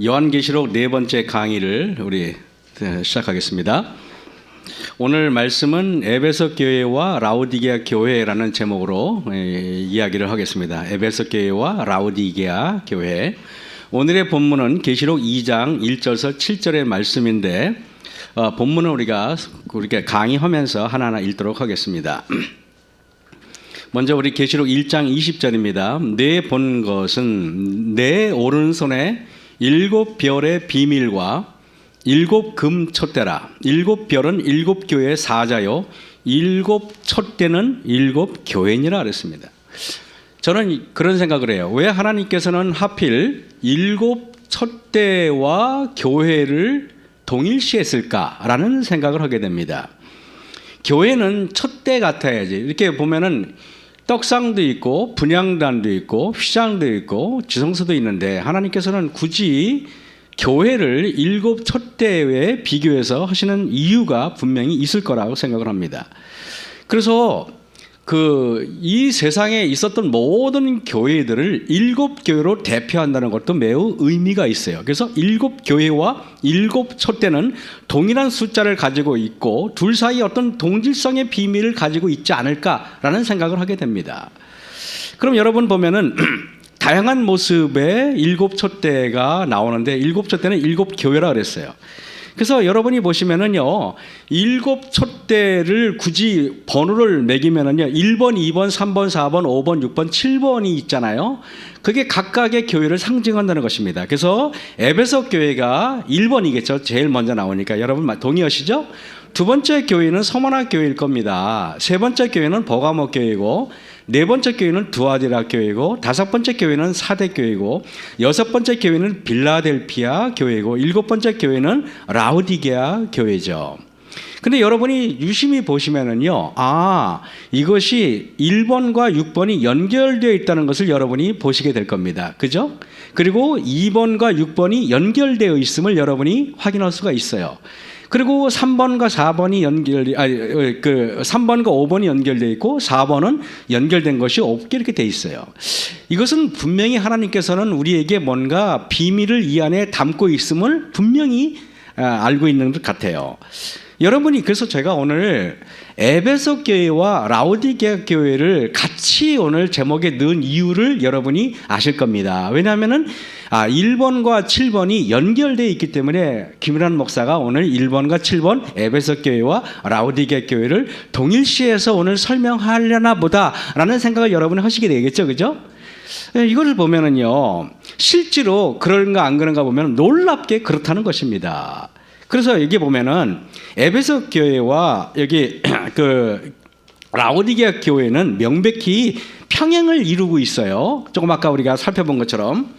요한계시록 네 번째 강의를 우리 시작하겠습니다. 오늘 말씀은 에베소 교회와 라오디게아 교회라는 제목으로 이야기를 하겠습니다. 에베소 교회와 라오디게아 교회. 오늘의 본문은 계시록 2장 1절에서 7절의 말씀인데 본문을 우리가 강의하면서 하나하나 읽도록 하겠습니다. 먼저 우리 계시록 1장 20절입니다. 내 본 것은 내 오른손에 7별의 비밀과 7금 촛대라. 7별은 7교회의 사자요 7 촛대는 7교회니라 그랬습니다. 저는 그런 생각을 해요. 왜 하나님께서는 하필 7 촛대와 교회를 동일시했을까라는 생각을 하게 됩니다. 교회는 촛대 같아야지. 이렇게 보면은 떡상도 있고 분향단도 있고 휘장도 있고 지성소도 있는데 하나님께서는 굳이 교회를 7 촛대에 비교해서 하시는 이유가 분명히 있을 거라고 생각을 합니다. 그래서 이 세상에 있었던 모든 교회들을 7교회로 대표한다는 것도 매우 의미가 있어요. 그래서 7교회와 7 촛대는 동일한 숫자를 가지고 있고 둘 사이에 어떤 동질성의 비밀을 가지고 있지 않을까라는 생각을 하게 됩니다. 그럼 여러분 보면은 다양한 모습의 7 촛대가 나오는데 7 촛대는 7교회라 그랬어요. 그래서 여러분이 보시면은요, 7 촛대를 굳이 번호를 매기면은요, 1번, 2번, 3번, 4번, 5번, 6번, 7번이 있잖아요. 그게 각각의 교회를 상징한다는 것입니다. 그래서 에베소 교회가 1번이겠죠. 제일 먼저 나오니까. 여러분 동의하시죠? 두 번째 교회는 서머나 교회일 겁니다. 세 번째 교회는 버가모 교회고, 네 번째 교회는 두아디라 교회고, 다섯 번째 교회는 사대 교회고, 여섯 번째 교회는 빌라델피아 교회고, 일곱 번째 교회는 라오디게아 교회죠. 근데 여러분이 유심히 보시면은요, 이것이 1번과 6번이 연결되어 있다는 것을 여러분이 보시게 될 겁니다. 그죠? 그리고 2번과 6번이 연결되어 있음을 여러분이 확인할 수가 있어요. 그리고 3번과 4번이 3번과 5번이 연결되어 있고 4번은 연결된 것이 없게 이렇게 되어 있어요. 이것은 분명히 하나님께서는 우리에게 뭔가 비밀을 이 안에 담고 있음을 분명히 알고 있는 것 같아요. 여러분이 그래서 제가 오늘 에베소 교회와 라오디게아 교회를 같이 오늘 제목에 넣은 이유를 여러분이 아실 겁니다. 왜냐하면은 1번과 7번이 연결되어 있기 때문에 김일환 목사가 오늘 1번과 7번 에베소 교회와 라오디게아 교회를 동일시해서 오늘 설명하려나 보다라는 생각을 여러분이 하시게 되겠죠, 그죠? 이걸 보면은요, 실제로 그런가 안 그런가 보면 놀랍게 그렇다는 것입니다. 그래서 여기 보면은 에베소 교회와 여기 라오디게아 교회는 명백히 평행을 이루고 있어요. 조금 아까 우리가 살펴본 것처럼.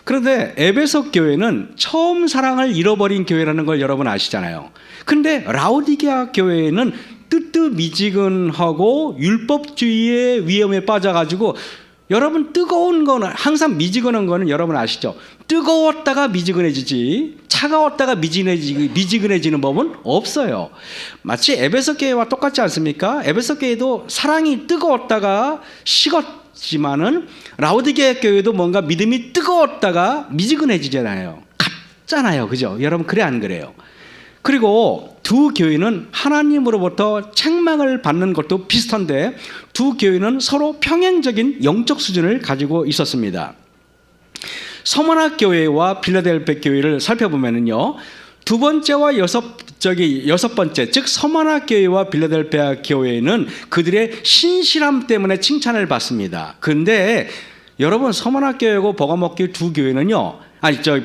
그런데 에베소 교회는 처음 사랑을 잃어버린 교회라는 걸 여러분 아시잖아요. 근데 라오디게아 교회는 뜨뜻미지근하고 율법주의의 위험에 빠져가지고 여러분 뜨거운 거는 항상 미지근한 거는 여러분 아시죠? 뜨거웠다가 미지근해지지 차가웠다가 미지근해지는 법은 없어요. 마치 에베소 교회와 똑같지 않습니까? 에베소 교회도 사랑이 뜨거웠다가 식었지만은 라오디게아 교회도 뭔가 믿음이 뜨거웠다가 미지근해지잖아요. 같잖아요, 그죠? 여러분 그래 안 그래요? 그리고 두 교회는 하나님으로부터 책망을 받는 것도 비슷한데 두 교회는 서로 평행적인 영적 수준을 가지고 있었습니다. 서머나 교회와 빌라델피아 교회를 살펴보면은요, 두 번째와 여섯 번째, 즉 서머나 교회와 빌라델피아 교회는 그들의 신실함 때문에 칭찬을 받습니다. 그런데 여러분 서머나 교회고 버가모 교회 두 교회는요,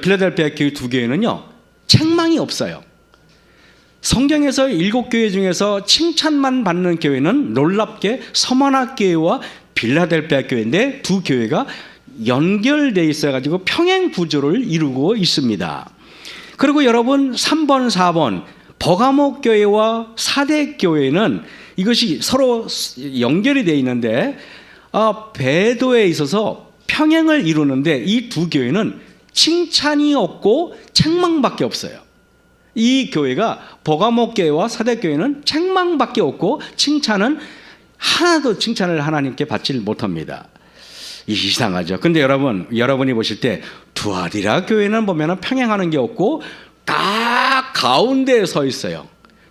빌라델피아 교회 두 교회는요, 책망이 없어요. 성경에서 7교회 중에서 칭찬만 받는 교회는 놀랍게 서머나 교회와 빌라델피아 교회인데 두 교회가 연결되어 있어가지고 평행 구조를 이루고 있습니다. 그리고 여러분 3번, 4번 버가모 교회와 사대 교회는 이것이 서로 연결이 되어 있는데 배도에 있어서 평행을 이루는데 이 두 교회는 칭찬이 없고 책망밖에 없어요. 이 교회가 버가모 교회와 사대 교회는 책망밖에 없고 칭찬은 하나도 칭찬을 하나님께 받지 못합니다. 이상하죠. 근데 여러분이 보실 때 두아디라 교회는 보면은 평행하는 게 없고 딱 가운데에 서 있어요.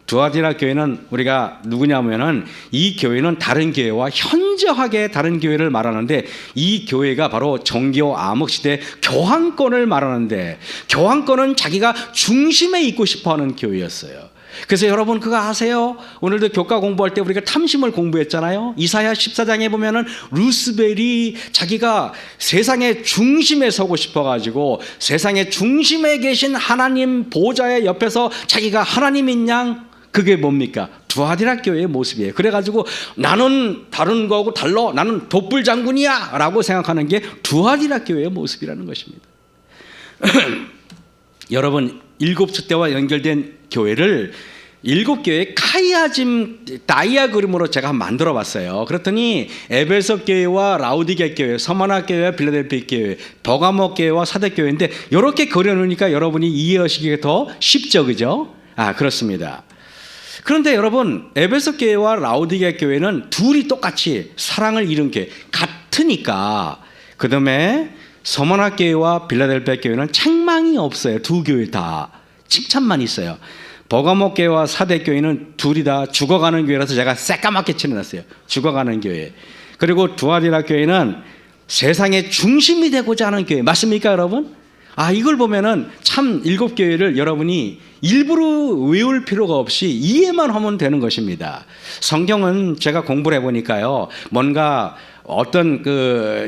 두아디라 교회는 우리가 누구냐면은 이 교회는 다른 교회와 현저하게 다른 교회를 말하는데 이 교회가 바로 정교 암흑시대 교황권을 말하는데 교황권은 자기가 중심에 있고 싶어하는 교회였어요. 그래서 여러분 그거 아세요? 오늘도 교과 공부할 때 우리가 탐심을 공부했잖아요. 이사야 14장에 보면은 루스벨이 자기가 세상의 중심에 서고 싶어가지고 세상의 중심에 계신 하나님 보좌의 옆에서 자기가 하나님인 양, 그게 뭡니까? 두아디라 교회의 모습이에요. 그래가지고 나는 다른 거하고 달라, 나는 돛불 장군이야 라고 생각하는 게 두아디라 교회의 모습이라는 것입니다. 여러분, 일곱 숫대와 연결된 교회를 일곱 교회 카이아짐 다이아그램으로 제가 만들어 봤어요. 그랬더니 에베소 교회와 라우디게 교회, 서머나 교회와 빌라델피아 교회, 버가모 교회와 사대 교회인데 이렇게 그려놓으니까 여러분이 이해하시기가 더 쉽죠, 그죠? 그렇습니다. 그런데 여러분, 에베소 교회와 라우디게 교회는 둘이 똑같이 사랑을 이룬 교회 같으니까, 그 다음에 서머나 교회와 빌라델피아 교회는 책망이 없어요. 두 교회 다 칭찬만 있어요. 버가모 교회와 사대 교회는 둘이 다 죽어가는 교회라서 제가 새까맣게 칠해놨어요. 죽어가는 교회. 그리고 두아디라 교회는 세상의 중심이 되고자 하는 교회. 맞습니까, 여러분? 이걸 보면은 참 일곱 교회를 여러분이 일부러 외울 필요가 없이 이해만 하면 되는 것입니다. 성경은 제가 공부를 해보니까요, 뭔가 어떤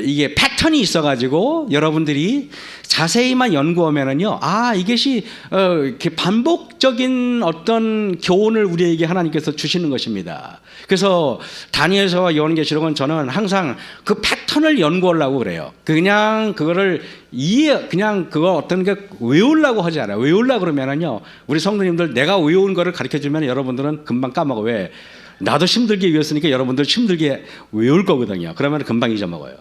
이게 패턴이 있어가지고 여러분들이 자세히만 연구하면은요, 이것이 이렇게 반복적인 어떤 교훈을 우리에게 하나님께서 주시는 것입니다. 그래서 다니엘서와 요한계시록은 저는 항상 그 패턴을 연구하려고 그래요. 그냥 그거를 그냥 그거 어떤 게 외우려고 하지 않아요. 외우려고 그러면은요, 우리 성도님들 내가 외운 거를 가르쳐 주면 여러분들은 금방 까먹어. 왜? 나도 힘들게 외웠으니까 여러분들 힘들게 외울 거거든요. 그러면 금방 잊어먹어요.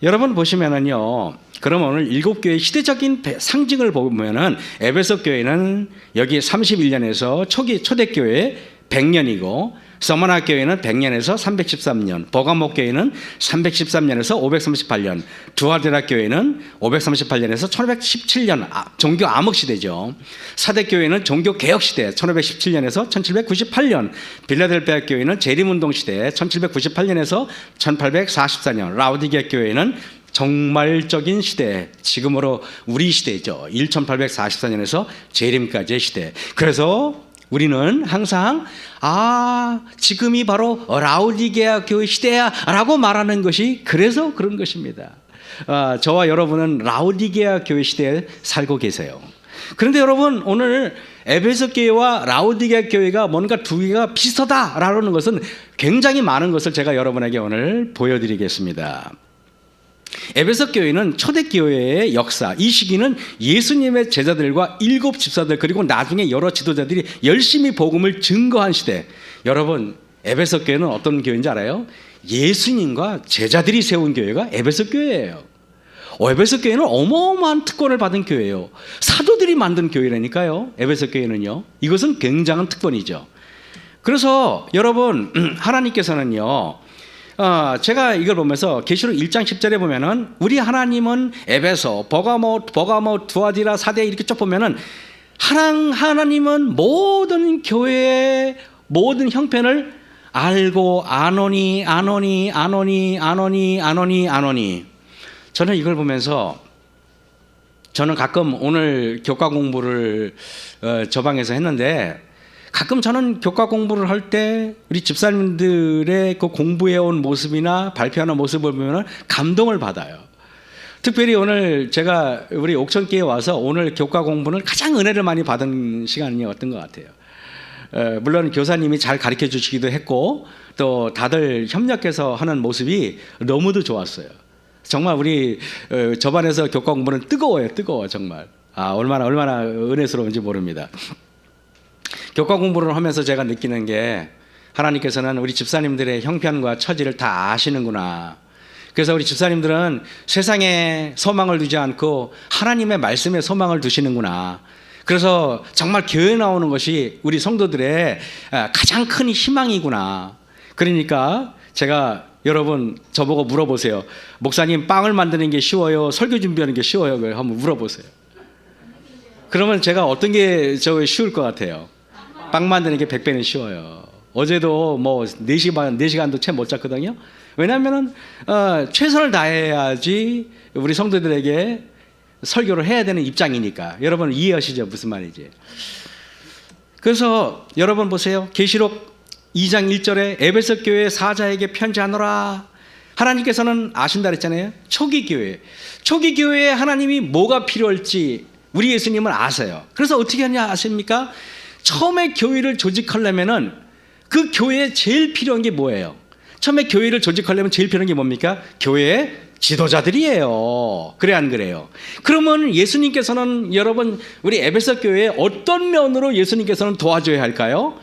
여러분 보시면은요, 그러면 오늘 일곱 교회의 시대적인 상징을 보면은 에베소 교회는 여기 31년에서 초대교회 100년이고, 서머나 교회는 100년에서 313년, 버가모 교회는 313년에서 538년, 두아디라 교회는 538년에서 1517년, 종교 암흑시대죠. 사대 교회는 종교 개혁시대 1517년에서 1798년, 빌라델피아 교회는 재림운동시대 1798년에서 1844년, 라우디게 교회는 종말적인 시대, 지금으로 우리 시대죠. 1844년에서 재림까지의 시대. 그래서 우리는 항상 지금이 바로 라우디게아 교회 시대야 라고 말하는 것이 그래서 그런 것입니다. 저와 여러분은 라우디게아 교회 시대에 살고 계세요. 그런데 여러분, 오늘 에베소 교회와 라우디게아 교회가 뭔가 두 개가 비슷하다라는 것은 굉장히 많은 것을 제가 여러분에게 오늘 보여드리겠습니다. 에베소 교회는 초대교회의 역사, 이 시기는 예수님의 제자들과 일곱 집사들 그리고 나중에 여러 지도자들이 열심히 복음을 증거한 시대. 여러분, 에베소 교회는 어떤 교회인지 알아요? 예수님과 제자들이 세운 교회가 에베소 교회예요. 에베소 교회는 어마어마한 특권을 받은 교회예요. 사도들이 만든 교회라니까요. 에베소 교회는요. 이것은 굉장한 특권이죠. 그래서 여러분, 하나님께서는요, 제가 이걸 보면서 계시록 1장 10절에 보면은 우리 하나님은 에베소, 버가모, 두아디라, 사대 이렇게 쭉 보면은 하나님은 모든 교회의 모든 형편을 알고 아노니. 저는 이걸 보면서 저는 가끔 오늘 교과 공부를 저 방에서 했는데 가끔 저는 교과 공부를 할 때 우리 집사님들의 그 공부해온 모습이나 발표하는 모습을 보면 감동을 받아요. 특별히 오늘 제가 우리 옥천교회에 와서 오늘 교과 공부는 가장 은혜를 많이 받은 시간이었던 것 같아요. 물론 교사님이 잘 가르쳐 주시기도 했고 또 다들 협력해서 하는 모습이 너무도 좋았어요. 정말 우리 저 반에서 교과 공부는 뜨거워요. 정말. 얼마나 은혜스러운지 모릅니다. 교과 공부를 하면서 제가 느끼는 게 하나님께서는 우리 집사님들의 형편과 처지를 다 아시는구나. 그래서 우리 집사님들은 세상에 소망을 두지 않고 하나님의 말씀에 소망을 두시는구나. 그래서 정말 교회 나오는 것이 우리 성도들의 가장 큰 희망이구나. 그러니까 제가 여러분 저보고 물어보세요. 목사님 빵을 만드는 게 쉬워요? 설교 준비하는 게 쉬워요? 한번 물어보세요. 그러면 제가 어떤 게 쉬울 것 같아요? 빵 만드는 게 100배는 쉬워요. 어제도 뭐 4시간도 채 못 잤거든요. 왜냐하면 최선을 다해야지 우리 성도들에게 설교를 해야 되는 입장이니까. 여러분 이해하시죠? 무슨 말인지. 그래서 여러분 보세요. 계시록 2장 1절에 에베소 교회 사자에게 편지하노라. 하나님께서는 아신다 그랬잖아요. 초기 교회에 하나님이 뭐가 필요할지 우리 예수님은 아세요. 그래서 어떻게 하냐 아십니까? 처음에 교회를 조직하려면은 그 교회에 제일 필요한 게 뭐예요? 처음에 교회를 조직하려면 제일 필요한 게 뭡니까? 교회의 지도자들이에요. 그래 안 그래요? 그러면 예수님께서는 여러분 우리 에베소 교회에 어떤 면으로 예수님께서는 도와줘야 할까요?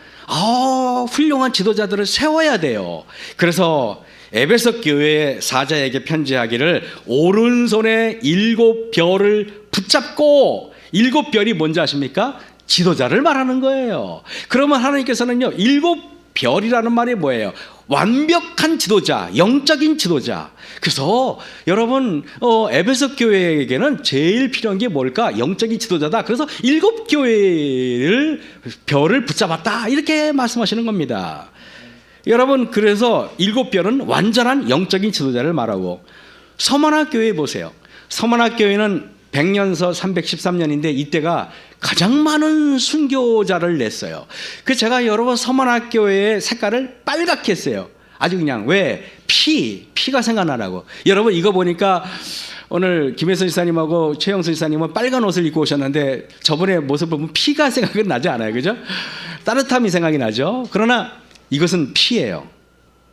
훌륭한 지도자들을 세워야 돼요. 그래서 에베소 교회 사자에게 편지하기를 오른손에 7별을 붙잡고, 7별이 뭔지 아십니까? 지도자를 말하는 거예요. 그러면 하나님께서는요 7별이라는 말이 뭐예요? 완벽한 지도자, 영적인 지도자. 그래서 여러분 에베소 교회에게는 제일 필요한 게 뭘까? 영적인 지도자다. 그래서 7교회를 별을 붙잡았다 이렇게 말씀하시는 겁니다. 여러분 그래서 7별은 완전한 영적인 지도자를 말하고, 서머나 교회 보세요. 서머나 교회는 100년서 313년인데 이때가 가장 많은 순교자를 냈어요. 그 제가 여러 번 서머나 교회의 색깔을 빨갛게 했어요. 아주 그냥 왜? 피가 생각나라고. 여러분 이거 보니까 오늘 김혜선 지사님하고 최영수 지사님은 빨간 옷을 입고 오셨는데 저번에 모습 보면 피가 생각은 나지 않아요, 그죠? 따뜻함이 생각이 나죠. 그러나 이것은 피예요.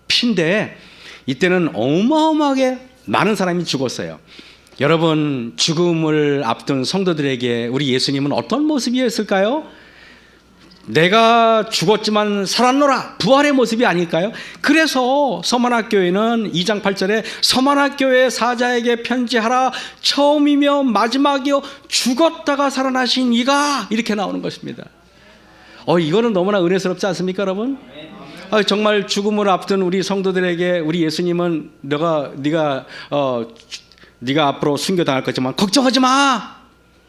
피인데 이때는 어마어마하게 많은 사람이 죽었어요. 여러분 죽음을 앞둔 성도들에게 우리 예수님은 어떤 모습이었을까요? 내가 죽었지만 살았노라, 부활의 모습이 아닐까요? 그래서 서만학교회는 2장 8절에 서만학교회 사자에게 편지하라, 처음이며 마지막이요 죽었다가 살아나신 이가, 이렇게 나오는 것입니다. 이거는 너무나 은혜스럽지 않습니까 여러분? 정말 죽음을 앞둔 우리 성도들에게 우리 예수님은 네가 앞으로 순교당할 거지만 걱정하지 마,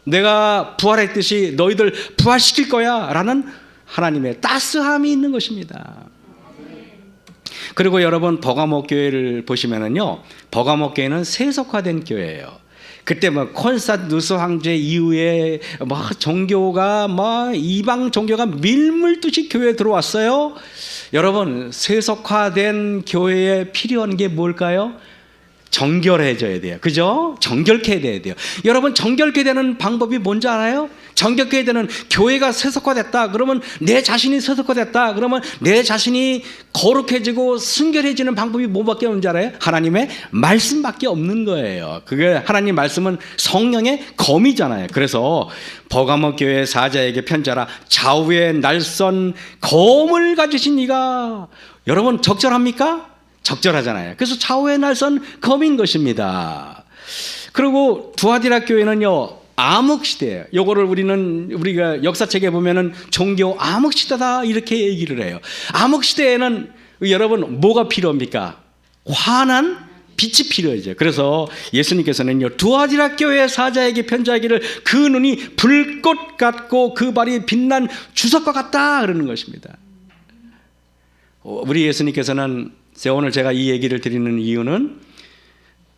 내가 부활했듯이 너희들 부활시킬 거야 라는 하나님의 따스함이 있는 것입니다. 그리고 여러분 버가모 교회를 보시면은요, 버가모 교회는 세속화된 교회예요. 그때 콘스탄누스 황제 이후에 종교가 이방 종교가 밀물듯이 교회에 들어왔어요. 여러분 세속화된 교회에 필요한 게 뭘까요? 정결해져야 돼요. 그죠? 정결케 돼야 돼요. 여러분 정결케 되는 방법이 뭔지 알아요? 정결케 되는, 교회가 세속화됐다 그러면, 내 자신이 세속화됐다 그러면 내 자신이 거룩해지고 순결해지는 방법이 뭐밖에 없는지 알아요? 하나님의 말씀밖에 없는 거예요. 그게 하나님 말씀은 성령의 검이잖아요. 그래서 버가모 교회 사자에게 편지하라, 좌우에 날선 검을 가지신 이가. 여러분 적절합니까? 적절하잖아요. 그래서 좌우에 날선 검인 것입니다. 그리고 두아디라 교회는요 암흑시대예요. 요거를 우리가 역사책에 보면은 종교 암흑시대다 이렇게 얘기를 해요. 암흑시대에는 여러분 뭐가 필요합니까? 환한 빛이 필요하죠. 그래서 예수님께서는요 두아디라 교회 사자에게 편지하기를 그 눈이 불꽃 같고 그 발이 빛난 주석과 같다 그러는 것입니다. 우리 예수님께서는, 오늘 제가 이 얘기를 드리는 이유는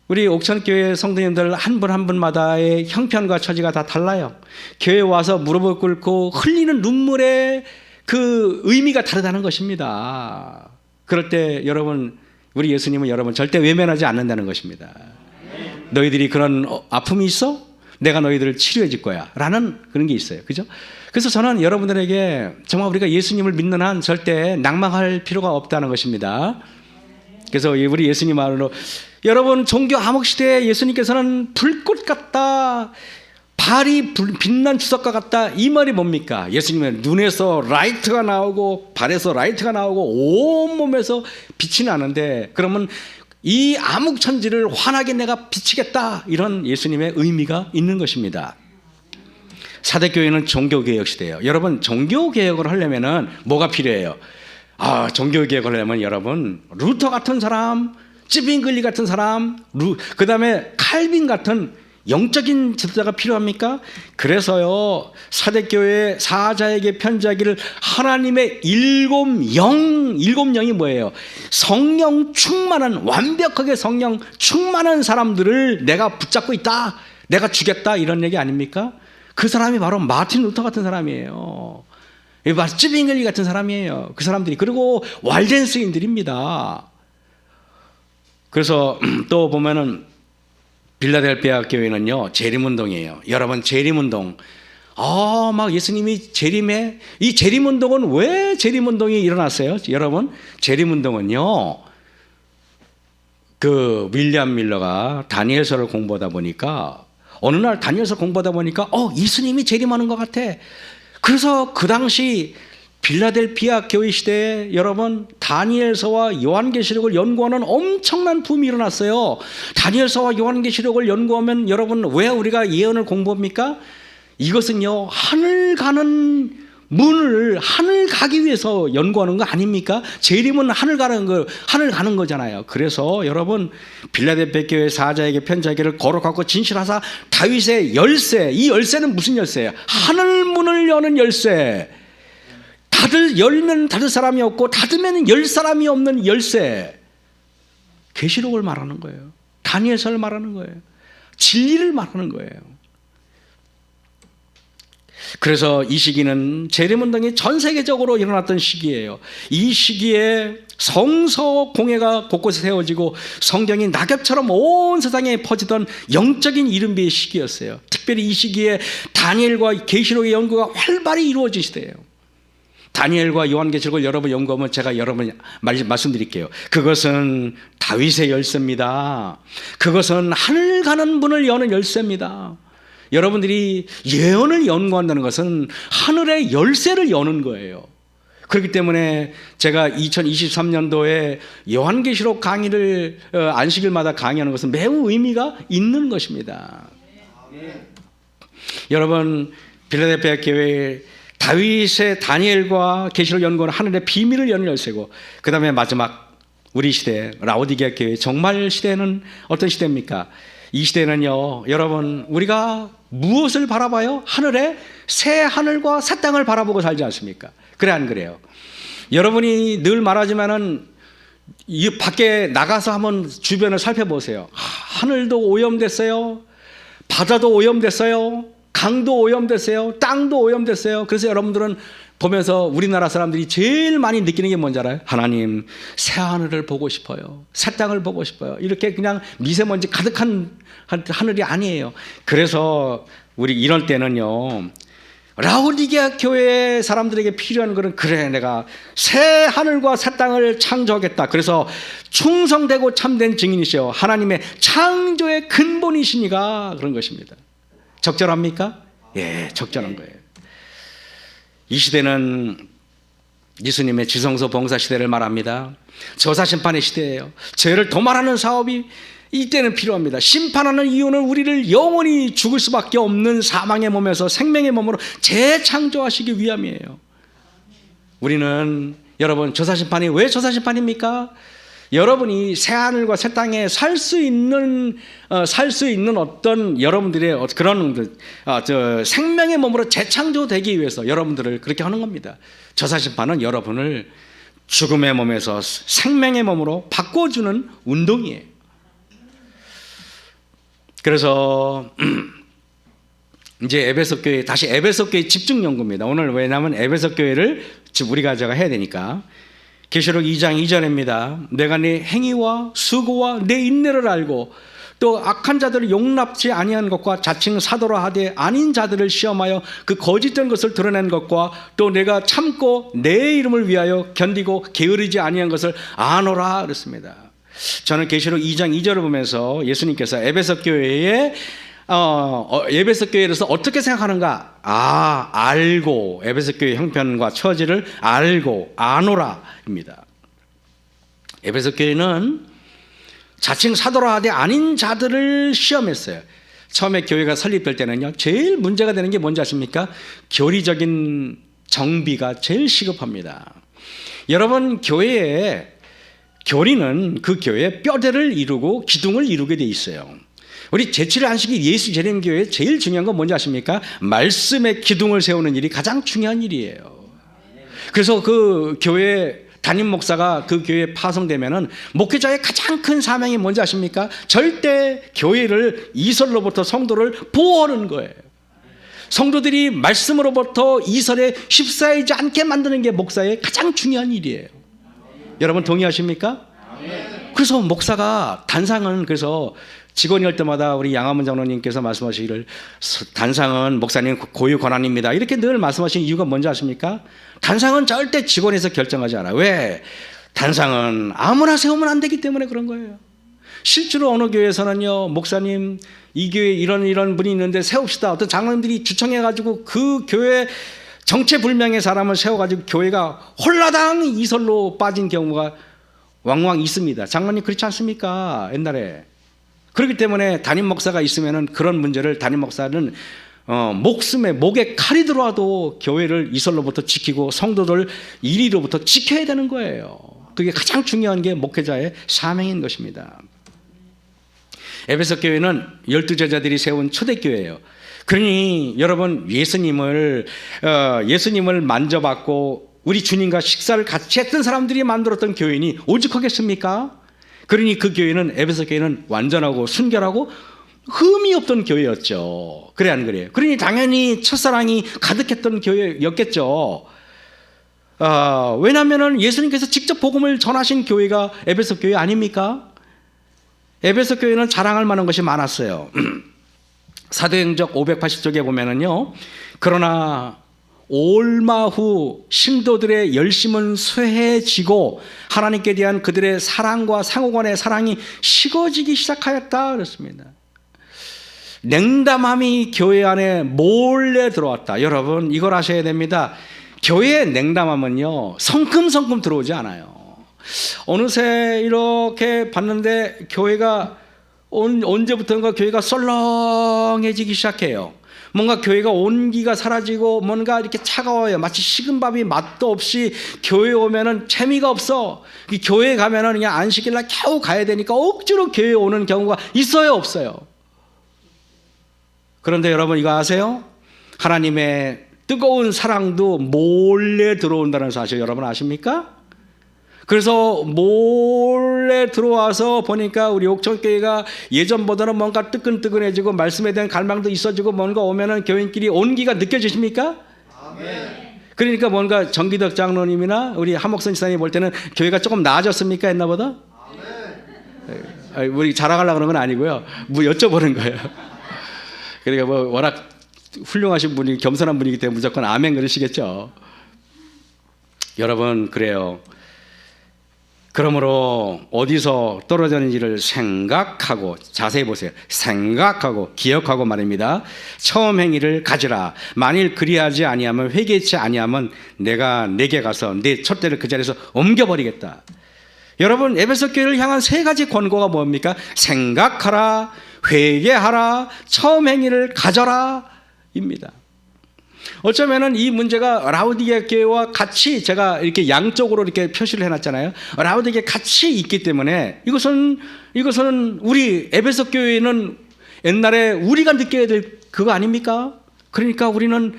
우리 옥천교회 성도님들 한 분 한 분마다의 형편과 처지가 다 달라요. 교회에 와서 무릎을 꿇고 흘리는 눈물의 그 의미가 다르다는 것입니다. 그럴 때 여러분, 우리 예수님은 여러분 절대 외면하지 않는다는 것입니다. 너희들이 그런 아픔이 있어? 내가 너희들을 치료해 줄 거야 라는 그런 게 있어요. 그죠? 그래서 저는 여러분들에게 정말 우리가 예수님을 믿는 한 절대 낭망할 필요가 없다는 것입니다. 그래서 우리 예수님 말로, 여러분 종교 암흑시대에 예수님께서는 불꽃 같다, 발이 빛난 주석과 같다, 이 말이 뭡니까? 예수님은 눈에서 라이트가 나오고 발에서 라이트가 나오고 온몸에서 빛이 나는데, 그러면 이 암흑천지를 환하게 내가 비치겠다, 이런 예수님의 의미가 있는 것입니다. 사대교회는 종교개혁 시대예요. 여러분 종교개혁을 하려면 뭐가 필요해요? 종교개혁을 하려면 여러분 루터 같은 사람, 찌빙글리 같은 사람, 그 다음에 칼빈 같은 영적인 지도자가 필요합니까? 그래서요, 사대교회 사자에게 편지하기를 하나님의 일곱 영이 뭐예요? 성령 충만한, 완벽하게 성령 충만한 사람들을 내가 붙잡고 있다, 내가 주겠다, 이런 얘기 아닙니까? 그 사람이 바로 마틴 루터 같은 사람이에요. 찌빙글리 같은 사람이에요. 그 사람들이. 그리고 왈덴스인들입니다. 그래서 또 보면은 빌라델피아 교회는요, 재림운동이에요. 여러분, 재림운동. 막 예수님이 재림에, 이 재림운동은 왜 재림운동이 일어났어요? 여러분, 재림운동은요, 그 윌리엄 밀러가 다니엘서를 공부하다 보니까, 어느 날 다니엘서 공부하다 보니까, 예수님이 재림하는 것 같아. 그래서 그 당시 빌라델피아 교회 시대에 여러분, 다니엘서와 요한계시록을 연구하는 엄청난 붐이 일어났어요. 다니엘서와 요한계시록을 연구하면 여러분, 왜 우리가 예언을 공부합니까? 이것은요, 하늘 가는 문을, 하늘 가기 위해서 연구하는 거 아닙니까? 재림은 하늘 가는 거잖아요. 그래서 여러분, 빌라델피아 교회 사자에게 편지하기를 거룩하고 진실하사 다윗의 열쇠, 이 열쇠는 무슨 열쇠예요? 하늘 문을 여는 열쇠. 열면 닫을 사람이 없고 닫으면 열 사람이 없는 열쇠. 계시록을 말하는 거예요. 다니엘서를 말하는 거예요. 진리를 말하는 거예요. 그래서 이 시기는 재림운동이 전 세계적으로 일어났던 시기예요. 이 시기에 성서 공회가 곳곳에 세워지고 성경이 낙엽처럼 온 세상에 퍼지던 영적인 이른비의 시기였어요. 특별히 이 시기에 다니엘과 계시록의 연구가 활발히 이루어진 시대예요. 다니엘과 요한계시록을 여러분 연구하면 제가 여러분 말씀드릴게요. 그것은 다윗의 열쇠입니다. 그것은 하늘 가는 문을 여는 열쇠입니다. 여러분들이 예언을 연구한다는 것은 하늘의 열쇠를 여는 거예요. 그렇기 때문에 제가 2023년도에 요한계시록 강의를 안식일마다 강의하는 것은 매우 의미가 있는 것입니다. 여러분, 빌라델피아 교회 다윗의 다니엘과 계시록 연구는 하늘의 비밀을 여는 열쇠고, 그 다음에 마지막 우리 시대 라오디게아 교회 종말 시대는 어떤 시대입니까? 이 시대는요, 여러분, 우리가 무엇을 바라봐요? 하늘에 새 하늘과 새 땅을 바라보고 살지 않습니까? 그래 안 그래요? 여러분이 늘 말하지만은 이 밖에 나가서 한번 주변을 살펴보세요. 하늘도 오염됐어요. 바다도 오염됐어요. 강도 오염됐어요. 땅도 오염됐어요. 그래서 여러분들은 보면서 우리나라 사람들이 제일 많이 느끼는 게 뭔지 알아요? 하나님, 새 하늘을 보고 싶어요. 새 땅을 보고 싶어요. 이렇게 그냥 미세먼지 가득한 하늘이 아니에요. 그래서 우리 이럴 때는요, 라오디게아 교회 사람들에게 필요한 것은, 그래, 내가 새 하늘과 새 땅을 창조하겠다. 그래서 충성되고 참된 증인이시여 하나님의 창조의 근본이시니가 그런 것입니다. 적절합니까? 예, 적절한 거예요. 이 시대는 예수님의 지성소 봉사 시대를 말합니다. 저사심판의 시대예요. 죄를 도말하는 사업이 이때는 필요합니다. 심판하는 이유는 우리를 영원히 죽을 수밖에 없는 사망의 몸에서 생명의 몸으로 재창조하시기 위함이에요. 우리는, 여러분, 저사심판이 왜 저사심판입니까? 여러분이 새 하늘과 새 땅에 살 수 있는 어떤 여러분들의 그런 생명의 몸으로 재창조되기 위해서 여러분들을 그렇게 하는 겁니다. 저사심판은 여러분을 죽음의 몸에서 생명의 몸으로 바꿔주는 운동이에요. 그래서 이제 에베소 교회, 다시 에베소 교회 집중 연구입니다. 오늘 왜냐하면 에베소 교회를 우리가 해야 되니까. 계시록 2장 2절입니다. 내가 네 행위와 수고와 내 인내를 알고 또 악한 자들을 용납지 아니한 것과 자칭 사도라 하되 아닌 자들을 시험하여 그 거짓된 것을 드러낸 것과 또 내가 참고 내 이름을 위하여 견디고 게으르지 아니한 것을 아노라 그랬습니다. 저는 계시록 2장 2절을 보면서 예수님께서 에베소 교회에 에베소 교회에서 어떻게 생각하는가? 알고, 에베소 교회 형편과 처지를 알고 아노라입니다. 에베소 교회는 자칭 사도라 하되 아닌 자들을 시험했어요. 처음에 교회가 설립될 때는요, 제일 문제가 되는 게 뭔지 아십니까? 교리적인 정비가 제일 시급합니다. 여러분, 교회에 교리는 그 교회의 뼈대를 이루고 기둥을 이루게 돼 있어요. 우리 제7일 안식일 예수 재림교회의 제일 중요한 건 뭔지 아십니까? 말씀의 기둥을 세우는 일이 가장 중요한 일이에요. 그래서 그 교회 담임 목사가 그 교회에 파송되면은 목회자의 가장 큰 사명이 뭔지 아십니까? 절대 교회를 이설로부터 성도를 보호하는 거예요. 성도들이 말씀으로부터 이설에 휩싸이지 않게 만드는 게 목사의 가장 중요한 일이에요. 여러분 동의하십니까? 그래서 목사가 단상은 그래서 직원이 할 때마다 우리 양화문 장로님께서 말씀하시기를 단상은 목사님 고유 권한입니다. 이렇게 늘 말씀하시는 이유가 뭔지 아십니까? 단상은 절대 직원에서 결정하지 않아요. 왜? 단상은 아무나 세우면 안 되기 때문에 그런 거예요. 실제로 어느 교회에서는요, 목사님 이 교회에 이런 분이 있는데 세웁시다. 어떤 장로님들이 주청해가지고 그 교회 정체불명의 사람을 세워가지고 교회가 홀라당 이설로 빠진 경우가 왕왕 있습니다. 장로님 그렇지 않습니까? 옛날에. 그렇기 때문에 담임 목사가 있으면은 그런 문제를 담임 목사는 목에 칼이 들어와도 교회를 이설로부터 지키고 성도들 이리로부터 지켜야 되는 거예요. 그게 가장 중요한 게 목회자의 사명인 것입니다. 에베소 교회는 12제자들이 세운 초대교회예요. 그러니 여러분 예수님을 만져봤고 우리 주님과 식사를 같이 했던 사람들이 만들었던 교회니 오죽하겠습니까? 그러니 그 교회는 에베소 교회는 완전하고 순결하고 흠이 없던 교회였죠. 그래 안 그래요? 그러니 당연히 첫사랑이 가득했던 교회였겠죠. 왜냐하면 예수님께서 직접 복음을 전하신 교회가 에베소 교회 아닙니까? 에베소 교회는 자랑할 만한 것이 많았어요. 사도행적 580쪽에 보면은요. 그러나 올마 후 신도들의 열심은 쇠해지고 하나님께 대한 그들의 사랑과 상호간의 사랑이 식어지기 시작하였다 그랬습니다. 냉담함이 교회 안에 몰래 들어왔다. 여러분 이걸 아셔야 됩니다. 교회의 냉담함은요 성큼성큼 들어오지 않아요. 어느새 이렇게 봤는데 교회가 언제부턴가 교회가 썰렁해지기 시작해요. 뭔가 교회가 온기가 사라지고 뭔가 이렇게 차가워요. 마치 식은 밥이 맛도 없이 교회 오면은 재미가 없어. 교회 가면은 그냥 안식일날 겨우 가야 되니까 억지로 교회 오는 경우가 있어요, 없어요? 그런데 여러분 이거 아세요? 하나님의 뜨거운 사랑도 몰래 들어온다는 사실 여러분 아십니까? 그래서 몰래 들어와서 보니까 우리 옥천교회가 예전보다는 뭔가 뜨끈뜨끈해지고 말씀에 대한 갈망도 있어지고 뭔가 오면은 교인끼리 온기가 느껴지십니까? 아멘. 그러니까 뭔가 정기덕 장로님이나 우리 하목선 지사님 볼 때는 교회가 조금 나아졌습니까? 옛날보다? 아멘. 우리 자랑하려고 그런 건 아니고요. 뭐 여쭤보는 거예요. 그러니까 뭐 워낙 훌륭하신 분이 겸손한 분이기 때문에 무조건 아멘 그러시겠죠. 여러분 그래요. 그러므로 어디서 떨어졌는지를 생각하고 자세히 보세요. 생각하고 기억하고 말입니다. 처음 행위를 가지라. 만일 그리하지 아니하면 회개치 아니하면 내가 내게 가서 내 촛대를 그 자리에서 옮겨버리겠다. 여러분 에베소 교회를 향한 세 가지 권고가 뭡니까? 생각하라, 회개하라, 처음 행위를 가져라 입니다. 어쩌면은 이 문제가 라우디게 교회와 같이 제가 이렇게 양쪽으로 이렇게 표시를 해놨잖아요. 라우디게 같이 있기 때문에 이것은 우리 에베소 교회는 옛날에 우리가 느껴야 될 그거 아닙니까? 그러니까 우리는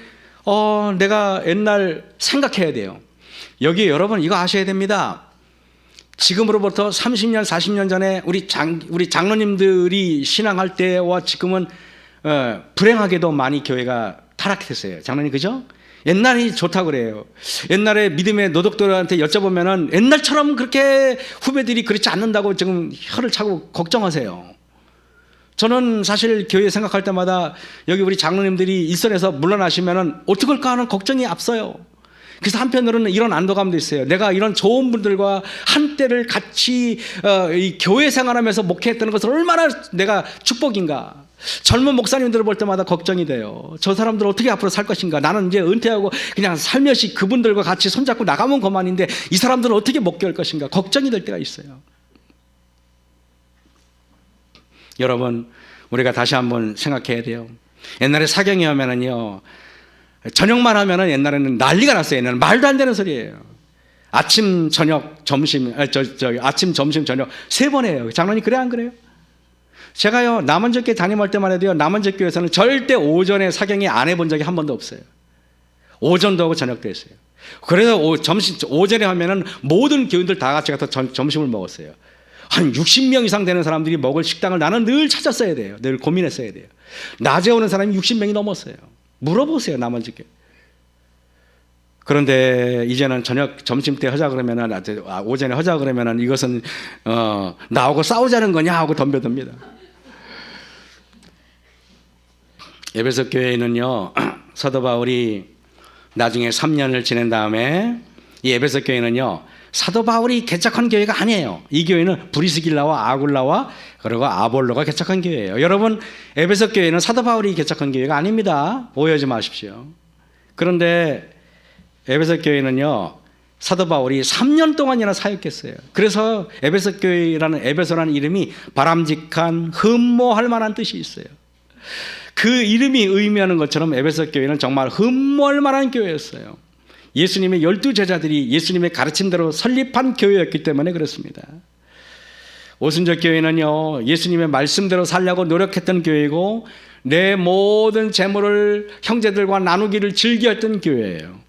내가 옛날 생각해야 돼요. 여기 여러분 이거 아셔야 됩니다. 지금으로부터 30년, 40년 전에 우리 장로님들이 신앙할 때와 지금은 불행하게도 많이 교회가 타락했어요. 장로님 그죠? 옛날이 좋다고 그래요. 옛날에 믿음의 노독들한테 여쭤보면은 옛날처럼 그렇게 후배들이 그렇지 않는다고 지금 혀를 차고 걱정하세요. 저는 사실 교회 생각할 때마다 여기 우리 장로님들이 일선에서 물러나시면은 어떡할까 하는 걱정이 앞서요. 그래서 한편으로는 이런 안도감도 있어요. 내가 이런 좋은 분들과 한때를 같이 이 교회 생활하면서 목회했다는 것은 얼마나 내가 축복인가. 젊은 목사님들을 볼 때마다 걱정이 돼요. 저 사람들 어떻게 앞으로 살 것인가. 나는 이제 은퇴하고 그냥 살며시 그분들과 같이 손잡고 나가면 그만인데 이 사람들은 어떻게 목회할 것인가. 걱정이 될 때가 있어요. 여러분 우리가 다시 한번 생각해야 돼요. 옛날에 사경이 하면은요 저녁만 하면은 옛날에는 난리가 났어요. 옛날에는 말도 안 되는 소리예요. 아침, 저녁, 점심, 아침, 점심, 저녁 3번 해요. 장로님 그래 안 그래요? 제가요 남원적교회 담임할 때만 해도요 남원적교회에서는 절대 오전에 사경이 안 해본 적이 한 번도 없어요. 오전도 하고 저녁도 했어요. 그래서 오전에 하면은 모든 교인들 다 같이 가서 점심을 먹었어요. 한 60명 이상 되는 사람들이 먹을 식당을 나는 늘 찾았어야 돼요. 늘 고민했어야 돼요. 낮에 오는 사람이 60명이 넘었어요. 물어보세요 남원적교회. 그런데 이제는 점심 때 하자 그러면은 오전에 하자 그러면은 이것은 나하고 싸우자는 거냐 하고 덤벼듭니다. 에베소 교회는요 사도 바울이 나중에 3년을 지낸 다음에 이 에베소 교회는요 사도 바울이 개척한 교회가 아니에요. 이 교회는 브리스길라와 아굴라와 그리고 아볼로가 개척한 교회예요. 여러분 에베소 교회는 사도 바울이 개척한 교회가 아닙니다. 오해하지 마십시오. 그런데 에베소 교회는요 사도 바울이 3년 동안이나 사역했어요. 그래서 에베소 교회라는 에베소라는 이름이 바람직한 흠모할 만한 뜻이 있어요. 그 이름이 의미하는 것처럼 에베소 교회는 정말 흠모할 만한 교회였어요. 예수님의 12제자들이 예수님의 가르침대로 설립한 교회였기 때문에 그렇습니다. 오순절 교회는요 예수님의 말씀대로 살려고 노력했던 교회이고 내 모든 재물을 형제들과 나누기를 즐겨했던 교회예요.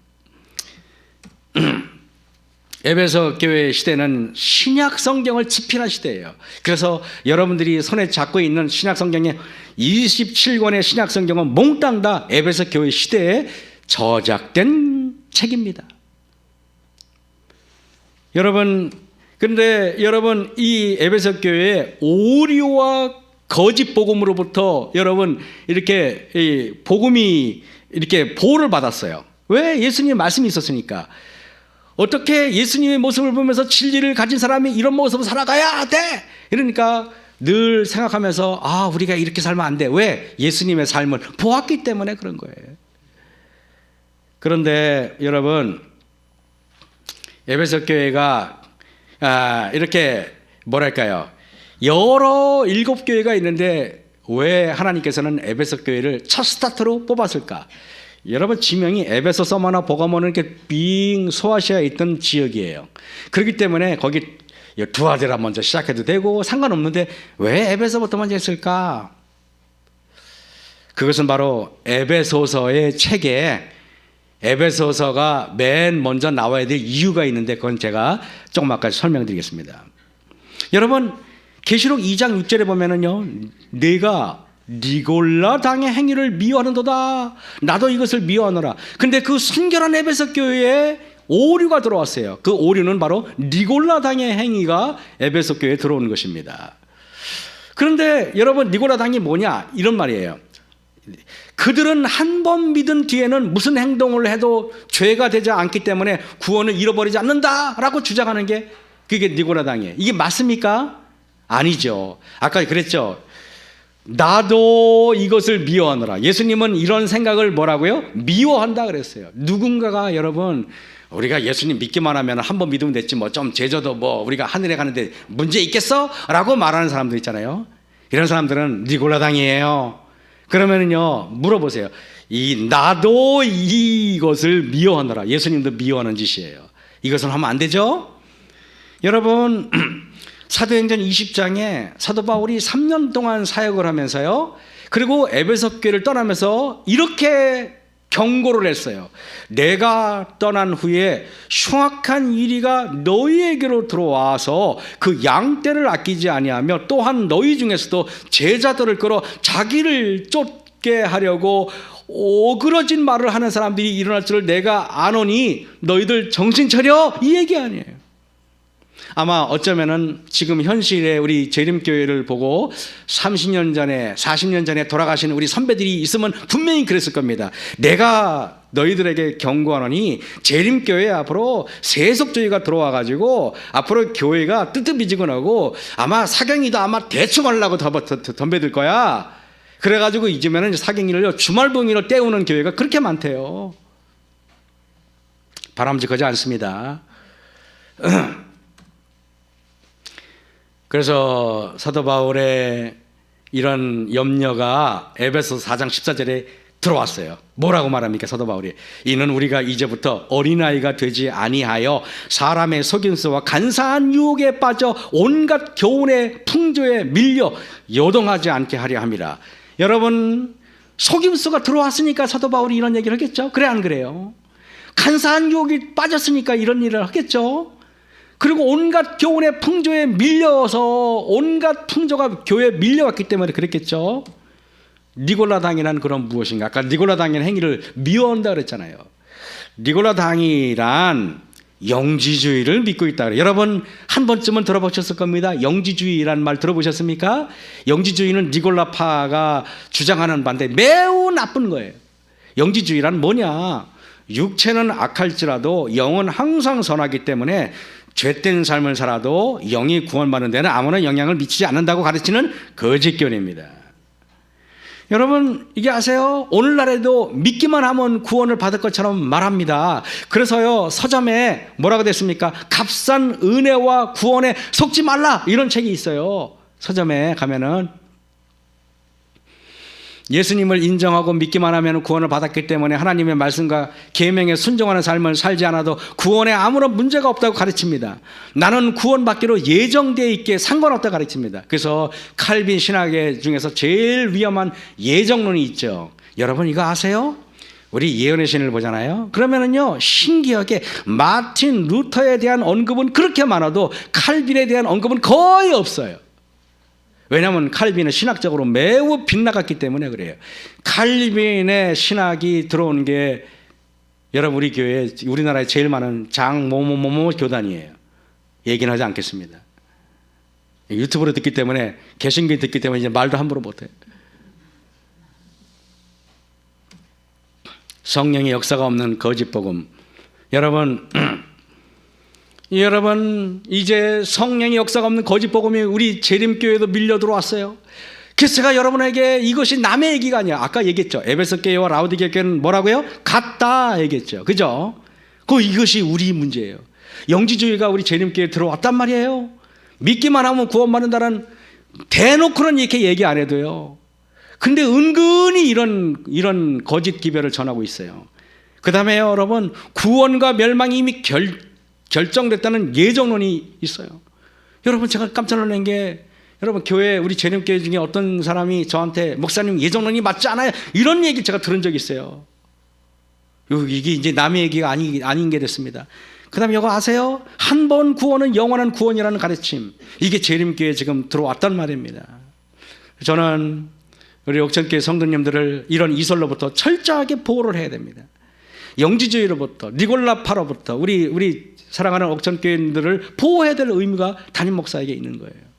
에베소 교회 시대는 신약 성경을 집필한 시대예요. 그래서 여러분들이 손에 잡고 있는 신약 성경의 27권의 신약 성경은 몽땅 다 에베소 교회 시대에 저작된 책입니다. 그런데 여러분 이 에베소 교회의 오류와 거짓 복음으로부터 여러분 이렇게 이 복음이 이렇게 보호를 받았어요. 왜? 예수님의 말씀이 있었으니까. 어떻게 예수님의 모습을 보면서 진리를 가진 사람이 이런 모습으로 살아가야 돼? 이러니까 늘 생각하면서 우리가 이렇게 살면 안 돼. 왜? 예수님의 삶을 보았기 때문에 그런 거예요. 그런데 여러분 에베소 교회가 이렇게 뭐랄까요? 여러 7교회가 있는데 왜 하나님께서는 에베소 교회를 첫 스타트로 뽑았을까? 여러분 지명이 에베소, 서머나 보가모는 이렇게 빙 소아시아에 있던 지역이에요. 그렇기 때문에 거기 두아데라 먼저 시작해도 되고 상관없는데 왜 에베소부터 먼저 했을까? 그것은 바로 에베소서의 책에 에베소서가 맨 먼저 나와야 될 이유가 있는데 그건 제가 조금 아까 설명드리겠습니다. 여러분 계시록 2장 6절에 보면은요 내가 니골라 당의 행위를 미워하는도다. 나도 이것을 미워하노라. 근데 그 순결한 에베소 교회에 오류가 들어왔어요. 그 오류는 바로 니골라 당의 행위가 에베소 교회에 들어오는 것입니다. 그런데 여러분 니골라 당이 뭐냐? 이런 말이에요. 그들은 한 번 믿은 뒤에는 무슨 행동을 해도 죄가 되지 않기 때문에 구원을 잃어버리지 않는다라고 주장하는 게 그게 니골라 당이에요. 이게 맞습니까? 아니죠. 아까 그랬죠. 나도 이것을 미워하노라. 예수님은 이런 생각을 뭐라고요? 미워한다 그랬어요. 누군가가 여러분 우리가 예수님 믿기만 하면 한 번 믿으면 됐지 뭐 좀 제저도 뭐 우리가 하늘에 가는데 문제 있겠어? 라고 말하는 사람들 있잖아요. 이런 사람들은 니골라당이에요. 그러면은요 물어보세요. 나도 이것을 미워하노라. 예수님도 미워하는 짓이에요. 이것은 하면 안 되죠? 여러분 사도행전 20장에 사도 바울이 3년 동안 사역을 하면서요 그리고 에베소 교회를 떠나면서 이렇게 경고를 했어요. 내가 떠난 후에 흉악한 이리가 너희에게로 들어와서 그 양떼를 아끼지 아니하며 또한 너희 중에서도 제자들을 끌어 자기를 쫓게 하려고 오그러진 말을 하는 사람들이 일어날 줄을 내가 아노니 너희들 정신 차려 이 얘기 아니에요. 아마 어쩌면은 지금 현실에 우리 재림교회를 보고 30년 전에 40년 전에 돌아가신 우리 선배들이 있으면 분명히 그랬을 겁니다. 내가 너희들에게 경고하노니 재림교회 앞으로 세속주의가 들어와가지고 앞으로 교회가 뜨뜻미지근하고 아마 사경이도 아마 대충 하려고 덤벼들 거야. 그래가지고 이제면은 사경이를 주말봉이로 때우는 교회가 그렇게 많대요. 바람직하지 않습니다. 그래서 사도 바울의 이런 염려가 에베소 4장 14절에 들어왔어요. 뭐라고 말합니까? 사도 바울이 이는 우리가 이제부터 어린아이가 되지 아니하여 사람의 속임수와 간사한 유혹에 빠져 온갖 교훈의 풍조에 밀려 요동하지 않게 하려 함이라. 여러분, 속임수가 들어왔으니까 사도 바울이 이런 얘기를 하겠죠? 그래 안 그래요? 간사한 유혹이 빠졌으니까 이런 일을 하겠죠? 그리고 온갖 교훈의 풍조에 밀려서 온갖 풍조가 교회에 밀려왔기 때문에 그랬겠죠? 니골라 당이란 그런 무엇인가? 아까 니골라 당의 행위를 미워한다 그랬잖아요. 니골라 당이란 영지주의를 믿고 있다 그래요. 여러분 한 번쯤은 들어보셨을 겁니다. 영지주의라는 말 들어보셨습니까? 영지주의는 니골라파가 주장하는 바인데 매우 나쁜 거예요. 영지주의란 뭐냐? 육체는 악할지라도 영은 항상 선하기 때문에 죄된 삶을 살아도 영이 구원받는 데는 아무런 영향을 미치지 않는다고 가르치는 거짓교리입니다. 여러분 이게 아세요? 오늘날에도 믿기만 하면 구원을 받을 것처럼 말합니다. 그래서요 서점에 뭐라고 됐습니까? 값싼 은혜와 구원에 속지 말라 이런 책이 있어요. 서점에 가면은 예수님을 인정하고 믿기만 하면 구원을 받았기 때문에 하나님의 말씀과 계명에 순종하는 삶을 살지 않아도 구원에 아무런 문제가 없다고 가르칩니다. 나는 구원받기로 예정되어 있기에 상관없다고 가르칩니다. 그래서 칼빈 신학의 중에서 제일 위험한 예정론이 있죠. 여러분 이거 아세요? 우리 예언의 신을 보잖아요. 그러면은요 신기하게 마틴 루터에 대한 언급은 그렇게 많아도 칼빈에 대한 언급은 거의 없어요. 왜냐하면 칼빈은 신학적으로 매우 빗나갔기 때문에 그래요. 칼빈의 신학이 들어온 게 여러분 우리 교회 우리나라에 제일 많은 장모모모모 교단이에요. 얘기는 하지 않겠습니다. 유튜브로 듣기 때문에 개신교에 듣기 때문에 이제 말도 함부로 못해요. 성령의 역사가 없는 거짓 복음. 여러분 이제 성령의 역사가 없는 거짓 복음이 우리 재림교회에도 밀려 들어왔어요. 그래서 제가 여러분에게 이것이 남의 얘기가 아니야. 아까 얘기했죠. 에베소 교회와 라오디게 교회는 뭐라고요? 같다 얘기했죠. 그죠? 이것이 우리 문제예요. 영지주의가 우리 재림교회에 들어왔단 말이에요. 믿기만 하면 구원받는다는 대놓고는 이렇게 얘기 안 해도요. 근데 은근히 이런 거짓 기별을 전하고 있어요. 그 다음에 여러분 구원과 멸망이 이미 결정됐다는 예정론이 있어요. 여러분 제가 깜짝 놀란 게 여러분 교회 우리 재림교회 중에 어떤 사람이 저한테 목사님 예정론이 맞지 않아요 이런 얘기 제가 들은 적이 있어요. 이게 이제 남의 얘기가 아닌 게 됐습니다. 그 다음에 이거 아세요? 한 번 구원은 영원한 구원이라는 가르침, 이게 재림교회에 지금 들어왔단 말입니다. 저는 우리 옥천교회 성도님들을 이런 이설로부터 철저하게 보호를 해야 됩니다. 영지주의로부터 니골라파로부터 우리 사랑하는 옥천교인들을 보호해야 될 의무가 담임 목사에게 있는 거예요.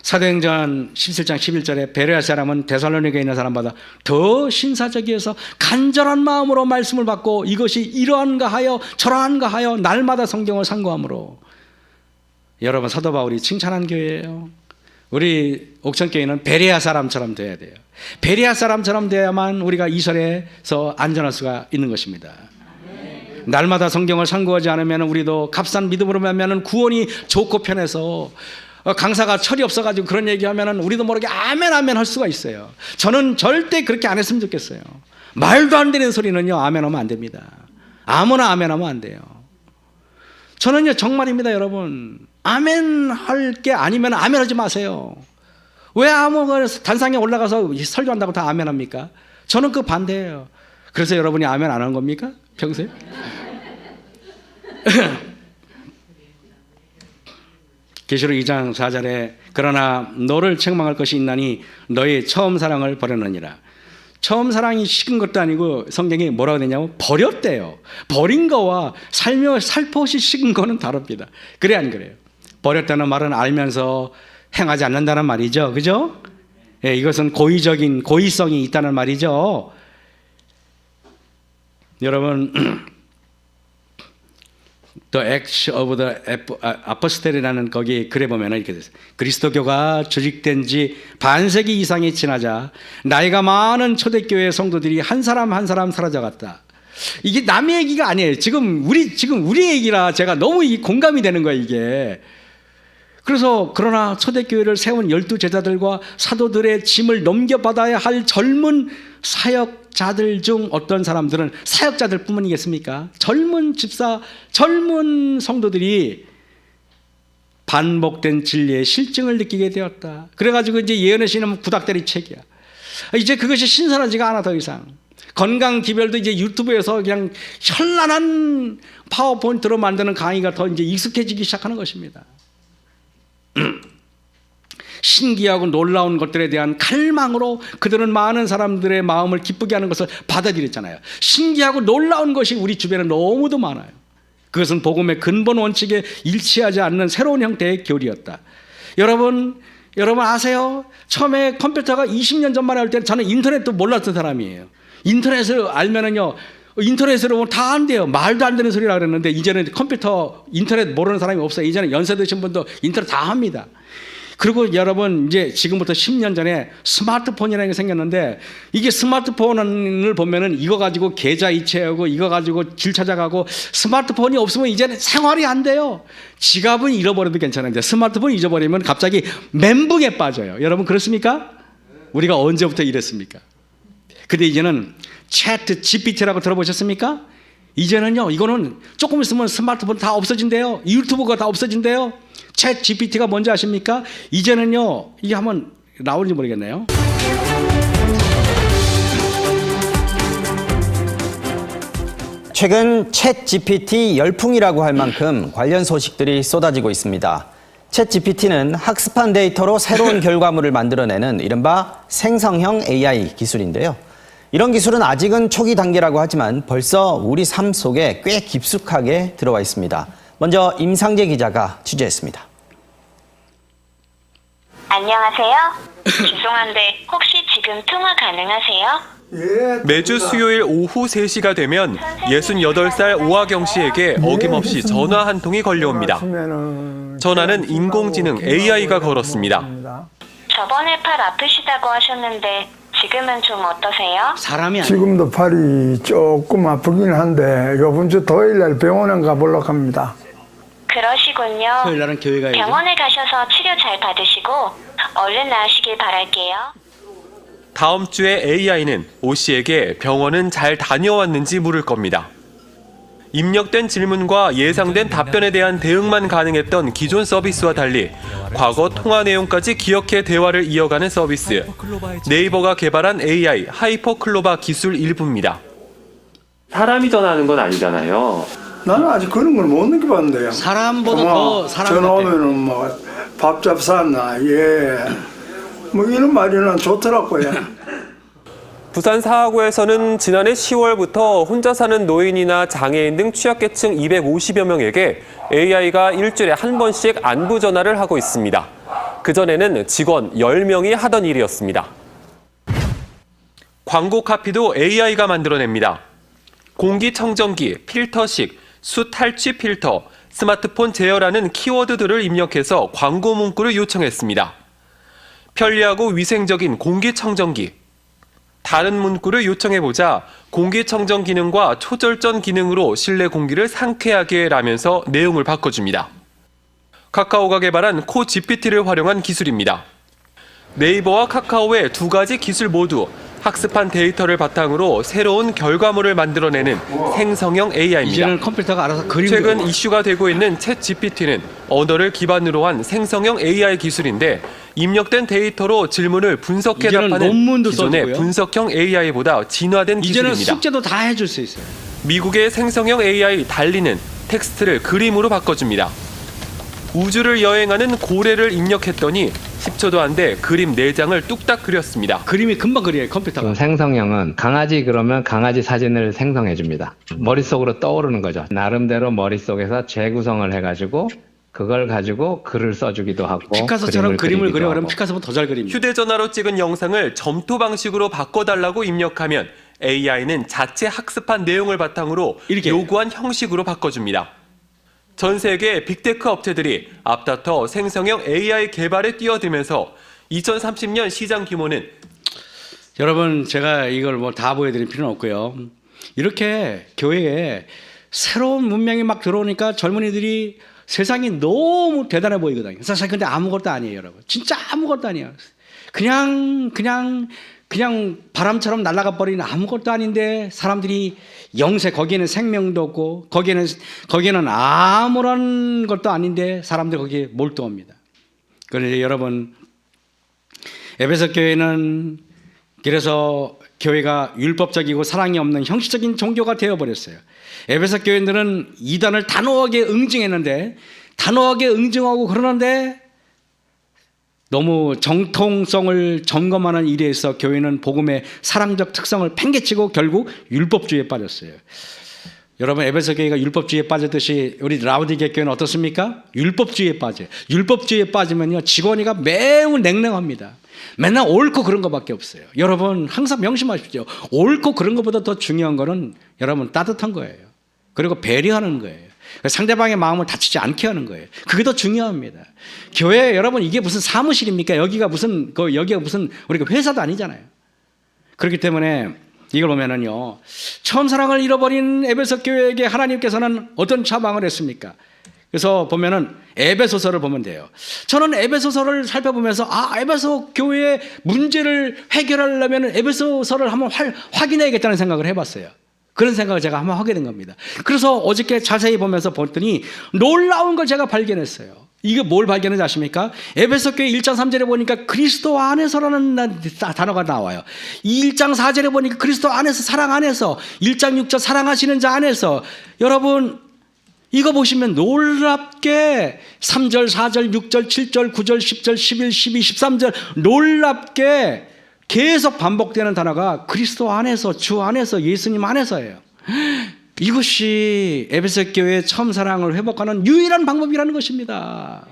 사도행전 17장 11절에 베레아 사람은 데살로니가에 있는 사람보다 더 신사적이어서 간절한 마음으로 말씀을 받고 이것이 이러한가 하여 저러한가 하여 날마다 성경을 상고함으로. 여러분 사도 바울이 칭찬한 교회예요. 우리 옥천교회는 베레아 사람처럼 돼야 돼요. 베레아 사람처럼 돼야만 우리가 이설에서 안전할 수가 있는 것입니다. 날마다 성경을 상고하지 않으면 우리도 값싼 믿음으로 말하면 구원이 좋고 편해서 강사가 철이 없어가지고 그런 얘기하면 우리도 모르게 아멘 아멘 할 수가 있어요. 저는 절대 그렇게 안 했으면 좋겠어요. 말도 안 되는 소리는요 아멘 하면 안 됩니다. 아무나 아멘 하면 안 돼요. 저는요 정말입니다 여러분, 아멘 할 게 아니면 아멘 하지 마세요. 왜 단상에 올라가서 설교한다고 다 아멘 합니까? 저는 그 반대예요. 그래서 여러분이 아멘 안 하는 겁니까? 평소에? 계시록 2장 4절에 그러나 너를 책망할 것이 있나니 너의 처음 사랑을 버렸느니라. 처음 사랑이 식은 것도 아니고 성경이 뭐라고 되냐면 버렸대요. 버린 거와 살포시 식은 거는 다릅니다. 그래 안 그래요? 버렸다는 말은 알면서 행하지 않는다는 말이죠. 그죠? 예, 이것은 고의성이 있다는 말이죠. 여러분 The Acts of the Apostol이라는 거기 글에 보면 이렇게 됐어요. 그리스도교가 조직된 지 반세기 이상이 지나자 나이가 많은 초대교회 성도들이 한 사람 한 사람 사라져갔다. 이게 남의 얘기가 아니에요. 지금 우리 얘기라 제가 너무 공감이 되는 거예요. 이게 그래서 그러나 초대교회를 세운 12제자들과 사도들의 짐을 넘겨받아야 할 젊은 사역자들 중 어떤 사람들은 사역자들 뿐이겠습니까? 젊은 집사, 젊은 성도들이 반복된 진리의 실증을 느끼게 되었다. 그래가지고 이제 예언의 신은 구닥다리 책이야. 이제 그것이 신선하지가 않아 더 이상. 건강 기별도 이제 유튜브에서 그냥 현란한 파워포인트로 만드는 강의가 더 이제 익숙해지기 시작하는 것입니다. 신기하고 놀라운 것들에 대한 갈망으로 그들은 많은 사람들의 마음을 기쁘게 하는 것을 받아들였잖아요. 신기하고 놀라운 것이 우리 주변에 너무도 많아요. 그것은 복음의 근본 원칙에 일치하지 않는 새로운 형태의 교리였다. 여러분 아세요? 처음에 컴퓨터가 20년 전만에 할 때는 저는 인터넷도 몰랐던 사람이에요. 인터넷을 알면은요, 인터넷으로 다 안 돼요. 말도 안 되는 소리라 그랬는데 이제는 컴퓨터, 인터넷 모르는 사람이 없어요. 이제는 연세 드신 분도 인터넷 다 합니다. 그리고 여러분 이제 지금부터 10년 전에 스마트폰이라는 게 생겼는데 이게 스마트폰을 보면은 이거 가지고 계좌 이체하고 이거 가지고 길 찾아가고 스마트폰이 없으면 이제는 생활이 안 돼요. 지갑은 잃어버려도 괜찮은데 스마트폰 잊어버리면 갑자기 멘붕에 빠져요. 여러분 그렇습니까? 우리가 언제부터 이랬습니까? 근데 이제는 챗 GPT라고 들어보셨습니까? 이제는요, 이거는 조금 있으면 스마트폰 다 없어진대요. 유튜브가 다 없어진대요. 챗 GPT가 뭔지 아십니까? 이제는요, 이게 한번 나오는지 모르겠네요. 최근 챗 GPT 열풍이라고 할 만큼 관련 소식들이 쏟아지고 있습니다. 챗 GPT는 학습한 데이터로 새로운 결과물을 만들어내는 이른바 생성형 AI 기술인데요. 이런 기술은 아직은 초기 단계라고 하지만 벌써 우리 삶 속에 꽤 깊숙하게 들어와 있습니다. 먼저 임상재 기자가 취재했습니다. 안녕하세요. 죄송한데 혹시 지금 통화 가능하세요? 매주 수요일 오후 3시가 되면 68살 오하경 씨에게 어김없이 전화 한 통이 걸려옵니다. 전화는 인공지능 AI가 걸었습니다. 저번에 팔 아프시다고 하셨는데 지금은 좀 어떠세요? 사람이 아니에요. 지금도 팔이 조금 아프긴 한데 이번 주 토요일 날 병원에 가보려고 합니다. 그러시군요. 토요일 날은 교회 가야죠. 병원에 가셔서 치료 잘 받으시고 얼른 나으시길 바랄게요. 다음 주에 AI는 오 씨에게 병원은 잘 다녀왔는지 물을 겁니다. 입력된 질문과 예상된 답변에 대한 대응만 가능했던 기존 서비스와 달리 과거 통화 내용까지 기억해 대화를 이어가는 서비스. 네이버가 개발한 AI 하이퍼클로바 기술 일부입니다. 사람이 전화하는 건 아니잖아요. 나는 아직 그런 걸 못 느껴봤는데요. 사람보다 더 사람 전화 같아요. 오면은 뭐 밥 잡쌌나 뭐 이런 말이는 좋더라고요. 부산 사하구에서는 지난해 10월부터 혼자 사는 노인이나 장애인 등 취약계층 250여 명에게 AI가 일주일에 한 번씩 안부 전화를 하고 있습니다. 그전에는 직원 10명이 하던 일이었습니다. 광고 카피도 AI가 만들어냅니다. 공기청정기, 필터식, 수 탈취 필터, 스마트폰 제어라는 키워드들을 입력해서 광고 문구를 요청했습니다. 편리하고 위생적인 공기청정기. 다른 문구를 요청해보자 공기청정 기능과 초절전 기능으로 실내 공기를 상쾌하게 라면서 내용을 바꿔줍니다. 카카오가 개발한 코 GPT를 활용한 기술입니다. 네이버와 카카오의 두 가지 기술 모두 학습한 데이터를 바탕으로 새로운 결과물을 만들어내는 생성형 AI입니다. 이제는 컴퓨터가 알아서 그림 최근 그려. 이슈가 되고 있는 챗 GPT는 언어를 기반으로 한 생성형 AI 기술인데 입력된 데이터로 질문을 분석해 이제는 답하는 논문도 기존의 써주고요. 분석형 AI보다 진화된 이제는 기술입니다. 숙제도 다 해줄 수 있어요. 미국의 생성형 AI 달리는 텍스트를 그림으로 바꿔줍니다. 우주를 여행하는 고래를 입력했더니 10초도 안 돼 그림 4장을 뚝딱 그렸습니다. 그림이 금방 그려요, 컴퓨터가. 지금 생성형은 강아지 그러면 강아지 사진을 생성해 줍니다. 머릿속으로 떠오르는 거죠. 나름대로 머릿속에서 재구성을 해가지고 그걸 가지고 글을 써주기도 하고 피카소처럼 그림을 그려 그러면 하고. 피카소보다 더 잘 그립니다. 휴대전화로 찍은 영상을 점토 방식으로 바꿔달라고 입력하면 AI는 자체 학습한 내용을 바탕으로 이렇게. 요구한 형식으로 바꿔줍니다. 전 세계 빅테크 업체들이 앞다퉈 생성형 AI 개발에 뛰어들면서 2030년 시장 규모는 여러분 제가 이걸 뭐 다 보여드릴 필요는 없고요. 이렇게 교회에 새로운 문명이 막 들어오니까 젊은이들이 세상이 너무 대단해 보이거든요. 사실 근데 아무것도 아니에요, 여러분. 진짜 아무것도 아니에요. 그냥 바람처럼 날아가 버리는 아무것도 아닌데 사람들이 영세, 거기에는 생명도 없고 거기에는 아무런 것도 아닌데 사람들이 거기에 몰두합니다. 그런데 여러분, 에베소 교회는 그래서 교회가 율법적이고 사랑이 없는 형식적인 종교가 되어버렸어요. 에베소 교회들은 이단을 단호하게 응징했는데, 단호하게 응징하고 그러는데 너무 정통성을 점검하는 일에 있어 교회는 복음의 사랑적 특성을 팽개치고 결국 율법주의에 빠졌어요. 여러분, 에베소 교회가 율법주의에 빠졌듯이 우리 라우디게 교회는 어떻습니까? 율법주의에 빠져요. 율법주의에 빠지면요, 직원이가 매우 냉랭합니다. 맨날 옳고 그런 것밖에 없어요. 여러분, 항상 명심하십시오. 옳고 그런 것보다 더 중요한 거는 여러분 따뜻한 거예요. 그리고 배려하는 거예요. 상대방의 마음을 다치지 않게 하는 거예요. 그게 더 중요합니다. 교회, 여러분, 이게 무슨 사무실입니까? 여기가 무슨 우리가 회사도 아니잖아요. 그렇기 때문에 이걸 보면은요, 처음 사랑을 잃어버린 에베소 교회에게 하나님께서는 어떤 처방을 했습니까? 그래서 보면은 에베소서를 보면 돼요. 저는 에베소서를 살펴보면서 에베소 교회의 문제를 해결하려면 에베소서를 한번 확인해야겠다는 생각을 해봤어요. 그런 생각을 제가 한번 하게 된 겁니다. 그래서 어저께 자세히 보면서 봤더니 놀라운 걸 제가 발견했어요. 이게 뭘 발견했는지 아십니까? 에베소 교회 1장 3절에 보니까 그리스도 안에서라는 단어가 나와요. 1장 4절에 보니까 그리스도 안에서, 사랑 안에서, 1장 6절 사랑하시는 자 안에서. 여러분, 이거 보시면 놀랍게 3절, 4절, 6절, 7절, 9절, 10절, 11, 12, 13절 놀랍게 계속 반복되는 단어가 그리스도 안에서, 주 안에서, 예수님 안에서예요. 이것이 에베소 교회의 처음 사랑을 회복하는 유일한 방법이라는 것입니다.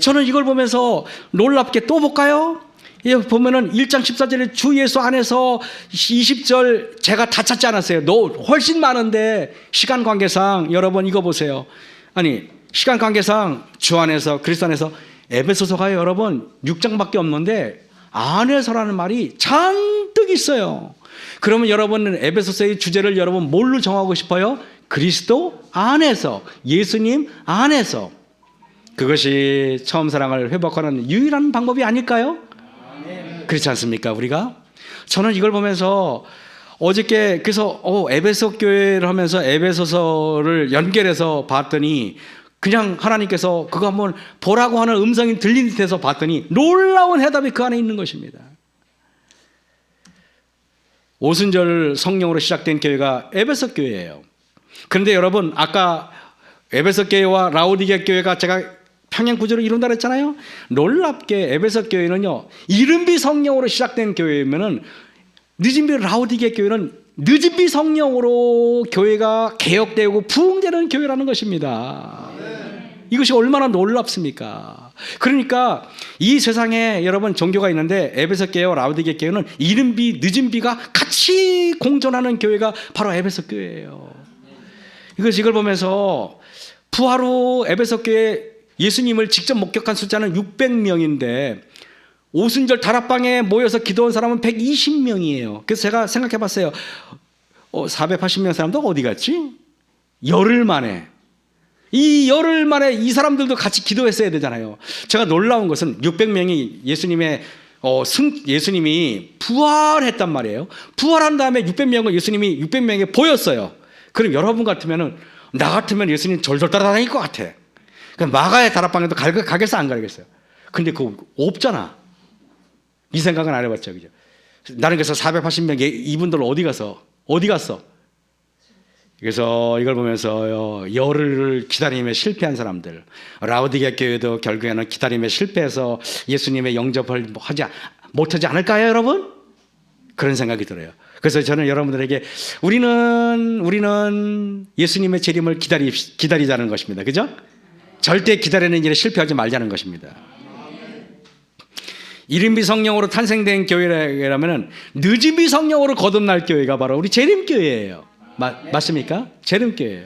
저는 이걸 보면서 놀랍게 또 볼까요? 여기 보면은 1장 14절에 주 예수 안에서 20절 제가 다 찾지 않았어요. 훨씬 많은데 시간 관계상 여러분 이거 보세요. 아니, 시간 관계상 주 안에서, 그리스도 안에서, 에베소서가 여러분 6장밖에 없는데 안에서라는 말이 잔뜩 있어요. 그러면 여러분은 에베소서의 주제를 여러분 뭘로 정하고 싶어요? 그리스도 안에서, 예수님 안에서. 그것이 처음 사랑을 회복하는 유일한 방법이 아닐까요? 그렇지 않습니까, 우리가? 저는 이걸 보면서 어저께 그래서 에베소 교회를 하면서 에베소서를 연결해서 봤더니 그냥 하나님께서 그거 한번 보라고 하는 음성이 들린 듯해서 봤더니 놀라운 해답이 그 안에 있는 것입니다. 오순절 성령으로 시작된 교회가 에베소 교회예요. 그런데 여러분, 아까 에베소 교회와 라오디게 교회가 제가 평행 구조를 이룬다 그랬잖아요. 놀랍게 에베소 교회는요, 이른비 성령으로 시작된 교회면은 늦은비 라오디게 교회는 늦은비 성령으로 교회가 개혁되고 부흥되는 교회라는 것입니다. 이것이 얼마나 놀랍습니까? 그러니까 이 세상에 여러분 종교가 있는데 에베소 교회와 라오디게 교회는 이른비, 늦은비가 같이 공존하는 교회가 바로 에베소 교회예요. 이걸 보면서 부활 후 에베소 교회 예수님을 직접 목격한 숫자는 600명인데 오순절 다락방에 모여서 기도한 사람은 120명이에요. 그래서 제가 생각해 봤어요. 480명 사람도 어디 갔지? 열흘 만에. 이 열흘 만에 이 사람들도 같이 기도했어야 되잖아요. 제가 놀라운 것은 600명이 예수님이 부활했단 말이에요. 부활한 다음에 600명을 예수님이 600명에 보였어요. 그럼 여러분 같으면 나 같으면 예수님 절절 따라다닐 것 같아. 마가의 다락방에도 가겠어 안 가겠어요? 근데 그거 없잖아. 이 생각은 안 해봤죠, 그죠? 나는 그래서 480명 이분들 어디 갔어? 그래서 이걸 보면서 열흘을 기다림에 실패한 사람들, 라오디게 교회도 결국에는 기다림에 실패해서 예수님의 영접을 못하지 않을까요, 여러분? 그런 생각이 들어요. 그래서 저는 여러분들에게 우리는 예수님의 재림을 기다리자는 것입니다, 그죠? 절대 기다리는 일에 실패하지 말자는 것입니다. 이른비 성령으로 탄생된 교회라면 늦은비 성령으로 거듭날 교회가 바로 우리 재림교회예요. 맞습니까? 재림교회예요.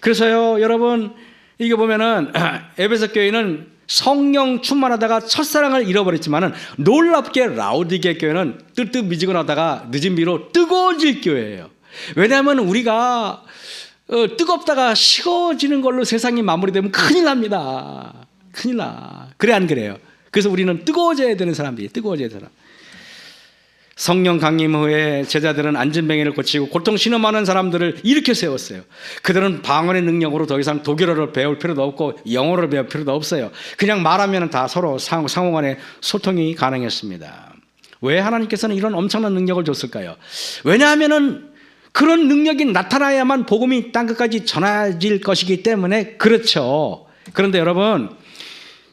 그래서요, 여러분, 이게 보면은 에베소 교회는 성령 충만하다가 첫사랑을 잃어버렸지만은 놀랍게 라오디게 교회는 뜨뜻미지근하다가 늦은비로 뜨거워질 교회예요. 왜냐하면 우리가 뜨겁다가 식어지는 걸로 세상이 마무리되면 큰일 납니다. 큰일 나. 그래 안 그래요? 그래서 우리는 뜨거워져야 되는 사람들이 뜨거워져야 되는 사람. 성령 강림 후에 제자들은 안진뱅이를 고치고 고통 신음하는 사람들을 이렇게 세웠어요. 그들은 방언의 능력으로 더 이상 독일어를 배울 필요도 없고 영어를 배울 필요도 없어요. 그냥 말하면 다 서로 상호 간에 소통이 가능했습니다. 왜 하나님께서는 이런 엄청난 능력을 줬을까요? 왜냐하면은 그런 능력이 나타나야만 복음이 땅끝까지 전해질 것이기 때문에 그렇죠. 그런데 여러분,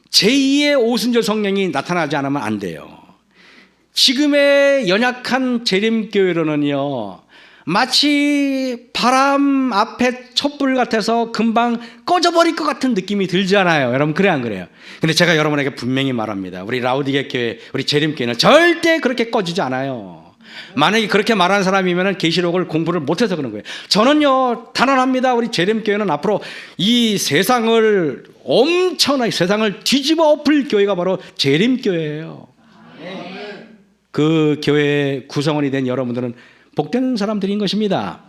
제2의 오순절 성령이 나타나지 않으면 안 돼요. 지금의 연약한 재림교회로는요, 마치 바람 앞에 촛불 같아서 금방 꺼져버릴 것 같은 느낌이 들지 않아요? 여러분, 그래 안 그래요? 근데 제가 여러분에게 분명히 말합니다. 우리 라우디게 교회, 우리 재림교회는 절대 그렇게 꺼지지 않아요. 만약에 그렇게 말하는 사람이면 계시록을 공부를 못해서 그런 거예요. 저는요, 단언합니다. 우리 재림교회는 앞으로 이 세상을 엄청나게 세상을 뒤집어 엎을 교회가 바로 재림교회예요. 그 교회의 구성원이 된 여러분들은 복된 사람들인 것입니다.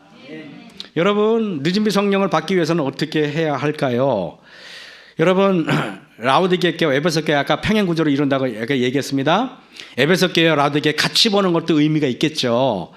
여러분, 늦은비 성령을 받기 위해서는 어떻게 해야 할까요? 여러분, 라우디게 교회, 에베소 교회 아까 평행 구조로 이룬다고 얘기했습니다. 에베소 교회와 라우디게 같이 보는 것도 의미가 있겠죠.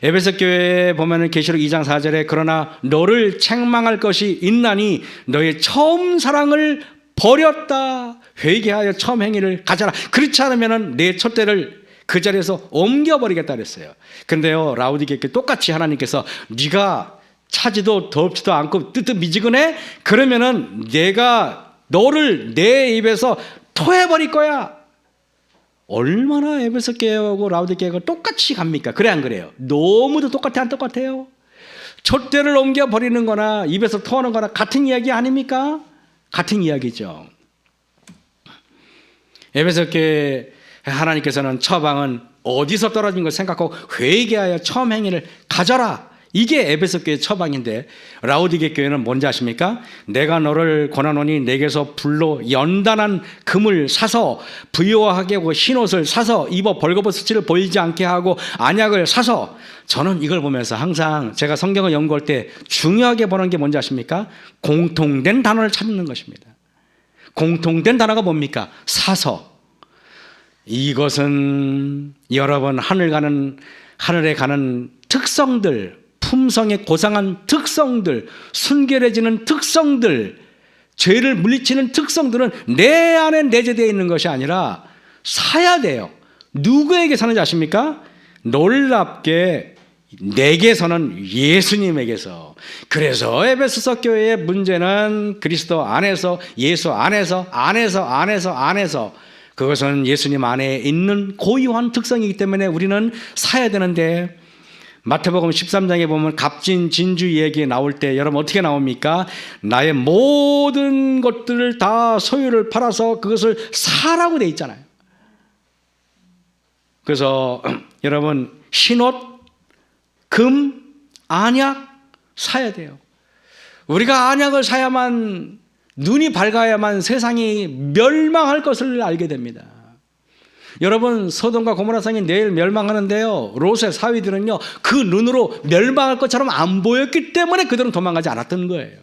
에베소 교회에 보면은 계시록 2장 4절에 그러나 너를 책망할 것이 있나니 너의 처음 사랑을 버렸다. 회개하여 처음 행위를 가져라. 그렇지 않으면은 내 첫대를 그 자리에서 옮겨버리겠다 그랬어요. 근데요, 라우디게께 똑같이 하나님께서 네가 차지도 덥지도 않고 뜨뜻미지근해? 그러면은 내가 너를 내 입에서 토해버릴 거야. 얼마나 에베소 교회하고 라우디게가 똑같이 갑니까? 그래 안 그래요? 너무도 똑같아 안 똑같아요? 촛대를 옮겨버리는 거나 입에서 토하는 거나 같은 이야기 아닙니까? 같은 이야기죠. 에베소 교회 하나님께서는 처방은 어디서 떨어진 걸 생각하고 회개하여 처음 행위를 가져라. 이게 에베소 교회의 처방인데 라우디게 교회는 뭔지 아십니까? 내가 너를 권하노니 내게서 불로 연단한 금을 사서 부요하게 하고 흰옷을 사서 입어 벌거벗은 수치를 보이지 않게 하고 안약을 사서, 저는 이걸 보면서 항상 제가 성경을 연구할 때 중요하게 보는 게 뭔지 아십니까? 공통된 단어를 찾는 것입니다. 공통된 단어가 뭡니까? 사서. 이것은 여러분 하늘에 가는 특성들, 품성의 고상한 특성들, 순결해지는 특성들, 죄를 물리치는 특성들은 내 안에 내재되어 있는 것이 아니라 사야 돼요. 누구에게 사는지 아십니까? 놀랍게 내게서는 예수님에게서. 그래서 에베소서 교회의 문제는 그리스도 안에서, 예수 안에서, 그것은 예수님 안에 있는 고유한 특성이기 때문에 우리는 사야 되는데, 마태복음 13장에 보면 갑진 진주 얘기 나올 때 여러분 어떻게 나옵니까? 나의 모든 것들을 다 소유를 팔아서 그것을 사라고 돼 있잖아요. 그래서 여러분 흰옷, 금, 안약 사야 돼요. 우리가 안약을 사야만, 눈이 밝아야만 세상이 멸망할 것을 알게 됩니다. 여러분, 소돔과 고모라 성이 내일 멸망하는데요, 롯의 사위들은요 그 눈으로 멸망할 것처럼 안 보였기 때문에 그들은 도망가지 않았던 거예요.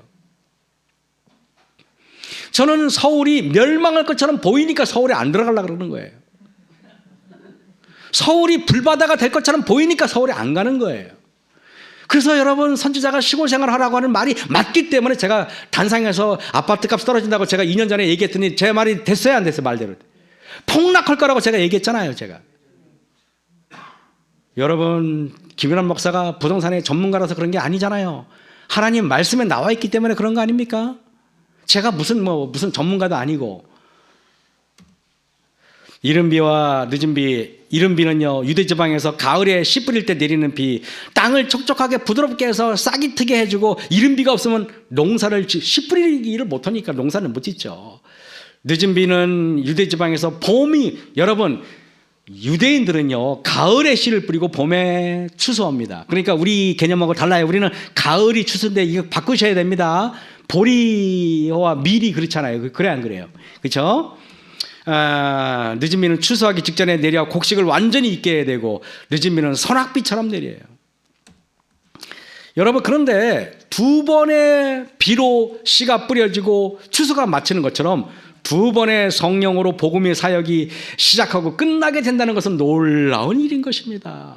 저는 서울이 멸망할 것처럼 보이니까 서울에 안 들어가려고 그러는 거예요. 서울이 불바다가 될 것처럼 보이니까 서울에 안 가는 거예요. 그래서 여러분, 선지자가 시골 생활을 하라고 하는 말이 맞기 때문에 제가 단상에서 아파트값 떨어진다고 제가 2년 전에 얘기했더니 제 말이 됐어요 안 됐어요? 말대로 폭락할 거라고 제가 얘기했잖아요. 제가. 여러분, 김윤환 목사가 부동산의 전문가라서 그런 게 아니잖아요. 하나님 말씀에 나와 있기 때문에 그런 거 아닙니까? 제가 무슨 전문가도 아니고. 이른비와 늦은비, 이른비는요 유대지방에서 가을에 씨 뿌릴 때 내리는 비, 땅을 촉촉하게 부드럽게 해서 싹이 트게 해주고, 이른비가 없으면 농사를 씨 뿌리기를 못하니까 농사를 못 짓죠. 늦은비는 유대지방에서 봄이, 여러분 유대인들은요 가을에 씨를 뿌리고 봄에 추수합니다. 그러니까 우리 개념하고 달라요. 우리는 가을이 추수인데 이거 바꾸셔야 됩니다. 보리와 밀이 그렇잖아요. 그래 안 그래요? 그렇죠? 늦은비는 추수하기 직전에 내려 곡식을 완전히 익게 해야 되고, 늦은비는 선악비처럼 내려요. 여러분, 그런데 두 번의 비로 씨가 뿌려지고 추수가 마치는 것처럼 두 번의 성령으로 복음의 사역이 시작하고 끝나게 된다는 것은 놀라운 일인 것입니다.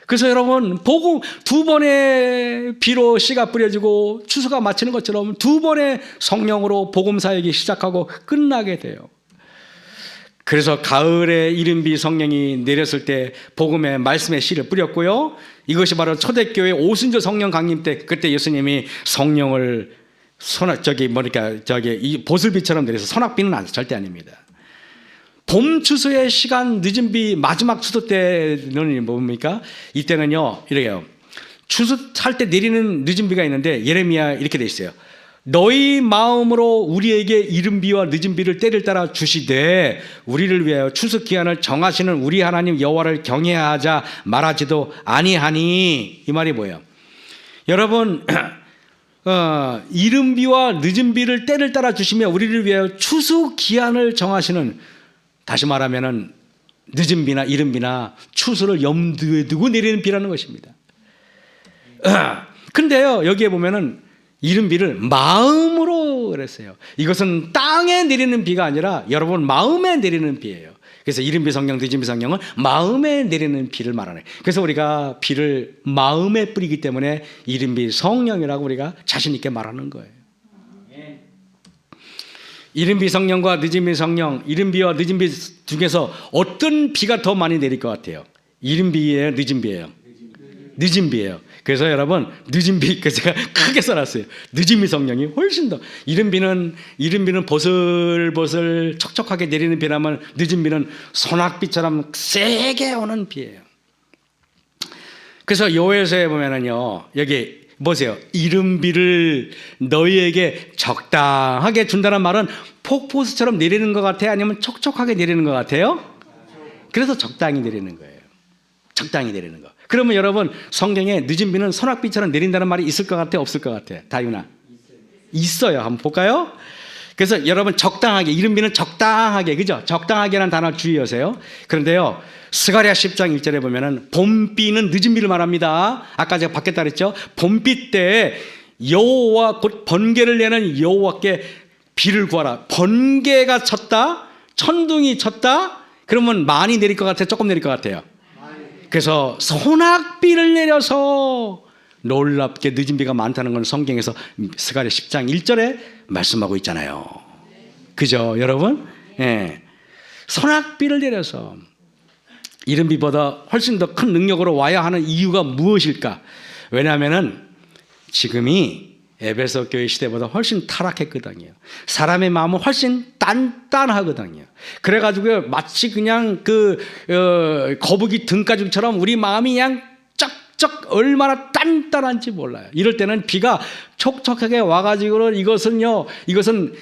그래서 여러분, 복음 두 번의 비로 씨가 뿌려지고 추수가 마치는 것처럼 두 번의 성령으로 복음 사역이 시작하고 끝나게 돼요. 그래서 가을에 이른비 성령이 내렸을 때 복음의 말씀의 씨를 뿌렸고요. 이것이 바로 초대교회 오순절 성령 강림 때, 그때 예수님이 성령을 이 보슬비처럼 내려서 소낙비는 절대 아닙니다. 봄 추수의 시간, 늦은 비, 마지막 추수 때는 뭡니까? 이때는요, 이래요. 추수할 때 내리는 늦은 비가 있는데 예레미야 이렇게 돼 있어요. 너희 마음으로 우리에게 이른 비와 늦은 비를 때를 따라 주시되 우리를 위하여 추수 기한을 정하시는 우리 하나님 여호와를 경외하자 말하지도 아니하니. 이 말이 뭐예요? 여러분, 이른 비와 늦은 비를 때를 따라 주시며 우리를 위하여 추수 기한을 정하시는, 다시 말하면은 늦은 비나 이른 비나 추수를 염두에 두고 내리는 비라는 것입니다. 근데요, 여기에 보면은 이른 비를 마음으로 그랬어요. 이것은 땅에 내리는 비가 아니라 여러분 마음에 내리는 비예요. 그래서 이른 비 성령, 늦은 비 성령은 마음에 내리는 비를 말하네. 그래서 우리가 비를 마음에 뿌리기 때문에 이른 비 성령이라고 우리가 자신 있게 말하는 거예요. 이른 비 성령과 늦은 비 성령, 이른 비와 늦은 비 중에서 어떤 비가 더 많이 내릴 것 같아요? 이른 비예요, 늦은 비예요? 늦은 비예요. 그래서 여러분, 늦은 비, 제가 크게 써놨어요. 늦은 비 성령이 훨씬 더. 이른 비는 보슬보슬 촉촉하게 내리는 비라면 늦은 비는 소낙비처럼 세게 오는 비예요. 그래서 요에서에 보면은요, 여기 보세요. 이른 비를 너희에게 적당하게 준다는 말은 폭포수처럼 내리는 것 같아요? 아니면 촉촉하게 내리는 것 같아요? 그래서 적당히 내리는 거예요. 적당히 내리는 거. 그러면 여러분, 성경에 늦은 비는 소낙비처럼 내린다는 말이 있을 것 같아요? 없을 것 같아요? 다윤아? 있어요. 한번 볼까요? 그래서 여러분, 적당하게, 이른 비는 적당하게, 그죠? 적당하게라는 단어 주의하세요. 그런데요, 스가랴 10장 1절에 보면은 봄비는 늦은 비를 말합니다. 아까 제가 받겠다 그랬죠? 봄비 때 여호와, 곧 번개를 내는 여호와께 비를 구하라. 번개가 쳤다, 천둥이 쳤다, 그러면 많이 내릴 것 같아요? 조금 내릴 것 같아요? 그래서 소낙비를 내려서 놀랍게 늦은 비가 많다는 건 성경에서 스가랴 10장 1절에 말씀하고 있잖아요. 그죠, 여러분? 예. 소낙비를 내려서 이른 비보다 훨씬 더 큰 능력으로 와야 하는 이유가 무엇일까? 왜냐하면은 지금이 에베소 교회 시대보다 훨씬 타락했거든요. 사람의 마음은 훨씬 단단하거든요. 그래가지고 마치 그냥 거북이 등가죽처럼 우리 마음이 그냥 쩍쩍 얼마나 단단한지 몰라요. 이럴 때는 비가 촉촉하게 와가지고 이것은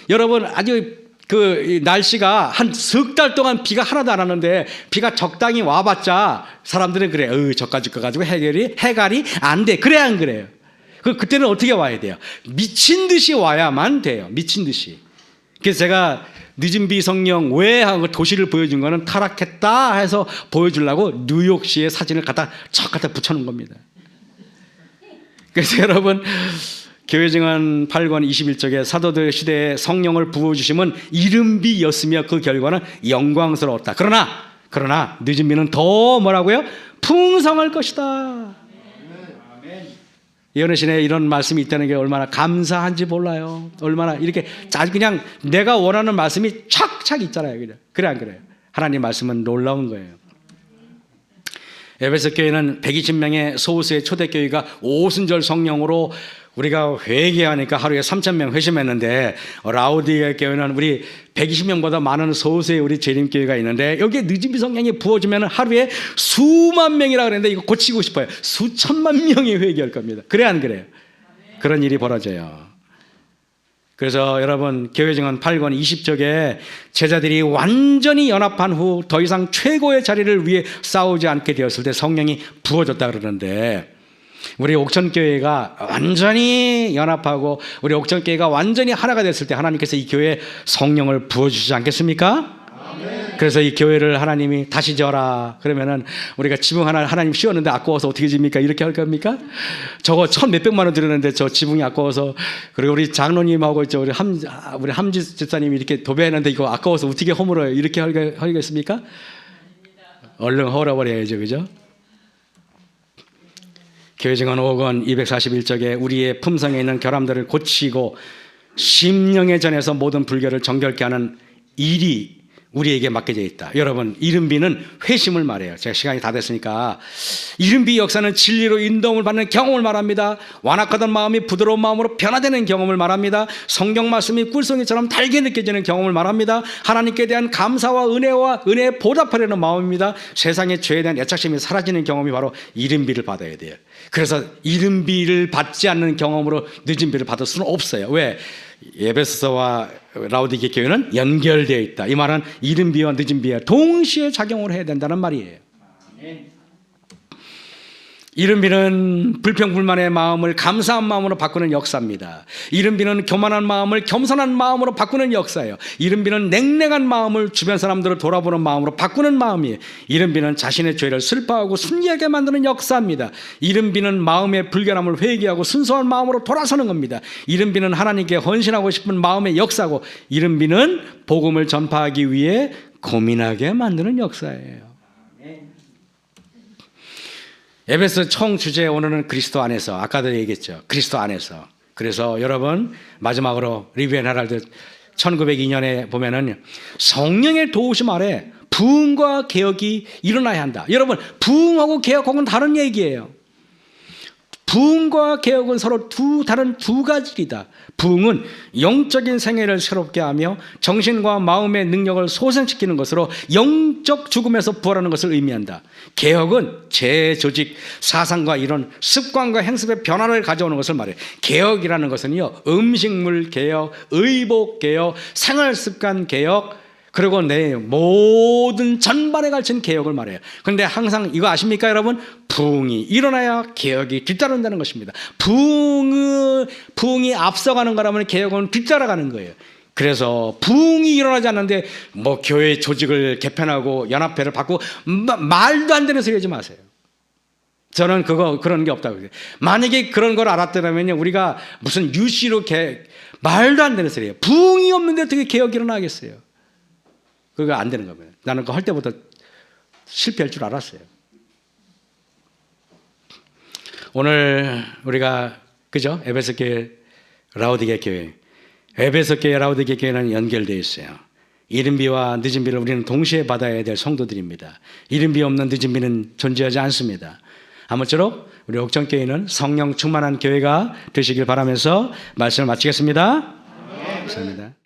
여러분 아주 날씨가 한 석 달 동안 비가 하나도 안 왔는데 비가 적당히 와봤자 사람들은 그래. 저까지 가가지고 해갈이 안 돼. 그래, 안 그래요? 그때는 어떻게 와야 돼요? 미친 듯이 와야만 돼요. 미친 듯이. 그래서 제가 늦은 비 성령 왜 하고 도시를 보여준 거는 타락했다 해서 보여주려고 뉴욕시의 사진을 갖다 붙여놓은 겁니다. 그래서 여러분, 교회증언 8권 21쪽에 사도들 시대에 성령을 부어주심은 이른 비였으며 그 결과는 영광스러웠다. 그러나 늦은 비는 더 뭐라고요? 풍성할 것이다. 예언의 이런 말씀이 있다는 게 얼마나 감사한지 몰라요. 얼마나 이렇게 그냥 내가 원하는 말씀이 착착 있잖아요. 그래, 안 그래요? 하나님 말씀은 놀라운 거예요. 에베소 교회는 120명의 소수의 초대교회가 오순절 성령으로 우리가 회개하니까 하루에 3,000명 회심했는데, 라우디게 교회는 우리 120명보다 많은 소수의 우리 재림교회가 있는데 여기에 늦은 비 성령이 부어주면 하루에 수만 명이라 그랬는데 이거 고치고 싶어요. 수천만 명이 회개할 겁니다. 그래, 안 그래요? 그런 일이 벌어져요. 그래서 여러분, 교회증언 8권 20쪽에 제자들이 완전히 연합한 후 더 이상 최고의 자리를 위해 싸우지 않게 되었을 때 성령이 부어졌다 그러는데, 우리 옥천교회가 완전히 연합하고 우리 옥천교회가 완전히 하나가 됐을 때 하나님께서 이 교회에 성령을 부어주시지 않겠습니까? 아멘. 그래서 이 교회를 하나님이 다시 져라 그러면은 우리가 지붕 하나 하나님 씌웠는데 아까워서 어떻게 집니까? 이렇게 할 겁니까? 저거 몇백만 원 들였는데 저 지붕이 아까워서, 그리고 우리 장로님하고 있죠, 우리 함지 집사님이 이렇게 도배했는데 이거 아까워서 어떻게 허물어요? 이렇게 하겠습니까? 얼른 헐어버려야죠, 그죠? 교회 증언 5권 241쪽에 우리의 품성에 있는 결함들을 고치고 심령에 전해서 모든 불결을 정결케 하는 일이 우리에게 맡겨져 있다. 여러분, 이른비는 회심을 말해요. 제가 시간이 다 됐으니까. 이른비 역사는 진리로 인도움을 받는 경험을 말합니다. 완악하던 마음이 부드러운 마음으로 변화되는 경험을 말합니다. 성경 말씀이 꿀송이처럼 달게 느껴지는 경험을 말합니다. 하나님께 대한 감사와 은혜에 보답하려는 마음입니다. 세상의 죄에 대한 애착심이 사라지는 경험이 바로 이른비를 받아야 돼요. 그래서 이른비를 받지 않는 경험으로 늦은 비를 받을 수는 없어요. 왜? 에베소서와 라오디게 교회는 연결되어 있다. 이 말은 이른 비와 늦은 비와 동시에 작용을 해야 된다는 말이에요. 이른 비는 불평불만의 마음을 감사한 마음으로 바꾸는 역사입니다. 이른 비는 교만한 마음을 겸손한 마음으로 바꾸는 역사예요. 이른 비는 냉랭한 마음을 주변 사람들을 돌아보는 마음으로 바꾸는 마음이에요. 이른 비는 자신의 죄를 슬퍼하고 순리하게 만드는 역사입니다. 이른 비는 마음의 불결함을 회개하고 순수한 마음으로 돌아서는 겁니다. 이른 비는 하나님께 헌신하고 싶은 마음의 역사고, 이른 비는 복음을 전파하기 위해 고민하게 만드는 역사예요. 에베소 총 주제 오늘은 그리스도 안에서, 아까도 얘기했죠. 그리스도 안에서. 그래서 여러분 마지막으로 리뷰 앤 헤럴드 1902년에 보면은 성령의 도우심 아래 부흥과 개혁이 일어나야 한다. 여러분, 부흥하고 개혁하고는 다른 얘기예요. 부흥과 개혁은 서로 다른 두 가지 일이다. 부흥은 영적인 생애를 새롭게 하며 정신과 마음의 능력을 소생시키는 것으로 영적 죽음에서 부활하는 것을 의미한다. 개혁은 재조직, 사상과 이론, 습관과 행습의 변화를 가져오는 것을 말해요. 개혁이라는 것은요, 음식물 개혁, 의복 개혁, 생활습관 개혁, 그리고 내 모든 전반에 걸친 개혁을 말해요. 그런데 항상 이거 아십니까, 여러분? 부흥이 일어나야 개혁이 뒤따른다는 것입니다. 부흥이 앞서가는 거라면 개혁은 뒤따라가는 거예요. 그래서 부흥이 일어나지 않는데 뭐 교회 조직을 개편하고 연합회를 바꾸고 말도 안 되는 소리 하지 마세요. 저는 그런 게 없다고 그래요. 만약에 그런 걸 알았더라면요, 우리가 무슨 유씨로 말도 안 되는 소리예요. 부흥이 없는데 어떻게 개혁이 일어나겠어요? 그거 안 되는 겁니다. 나는 그거 할 때부터 실패할 줄 알았어요. 오늘 우리가 그죠? 에베소 교회, 라오디게 교회, 에베소 교회, 라오디게 교회는 연결되어 있어요. 이른 비와 늦은 비를 우리는 동시에 받아야 될 성도들입니다. 이른 비 없는 늦은 비는 존재하지 않습니다. 아무쪼록 우리 옥천교회는 성령 충만한 교회가 되시길 바라면서 말씀을 마치겠습니다. 감사합니다.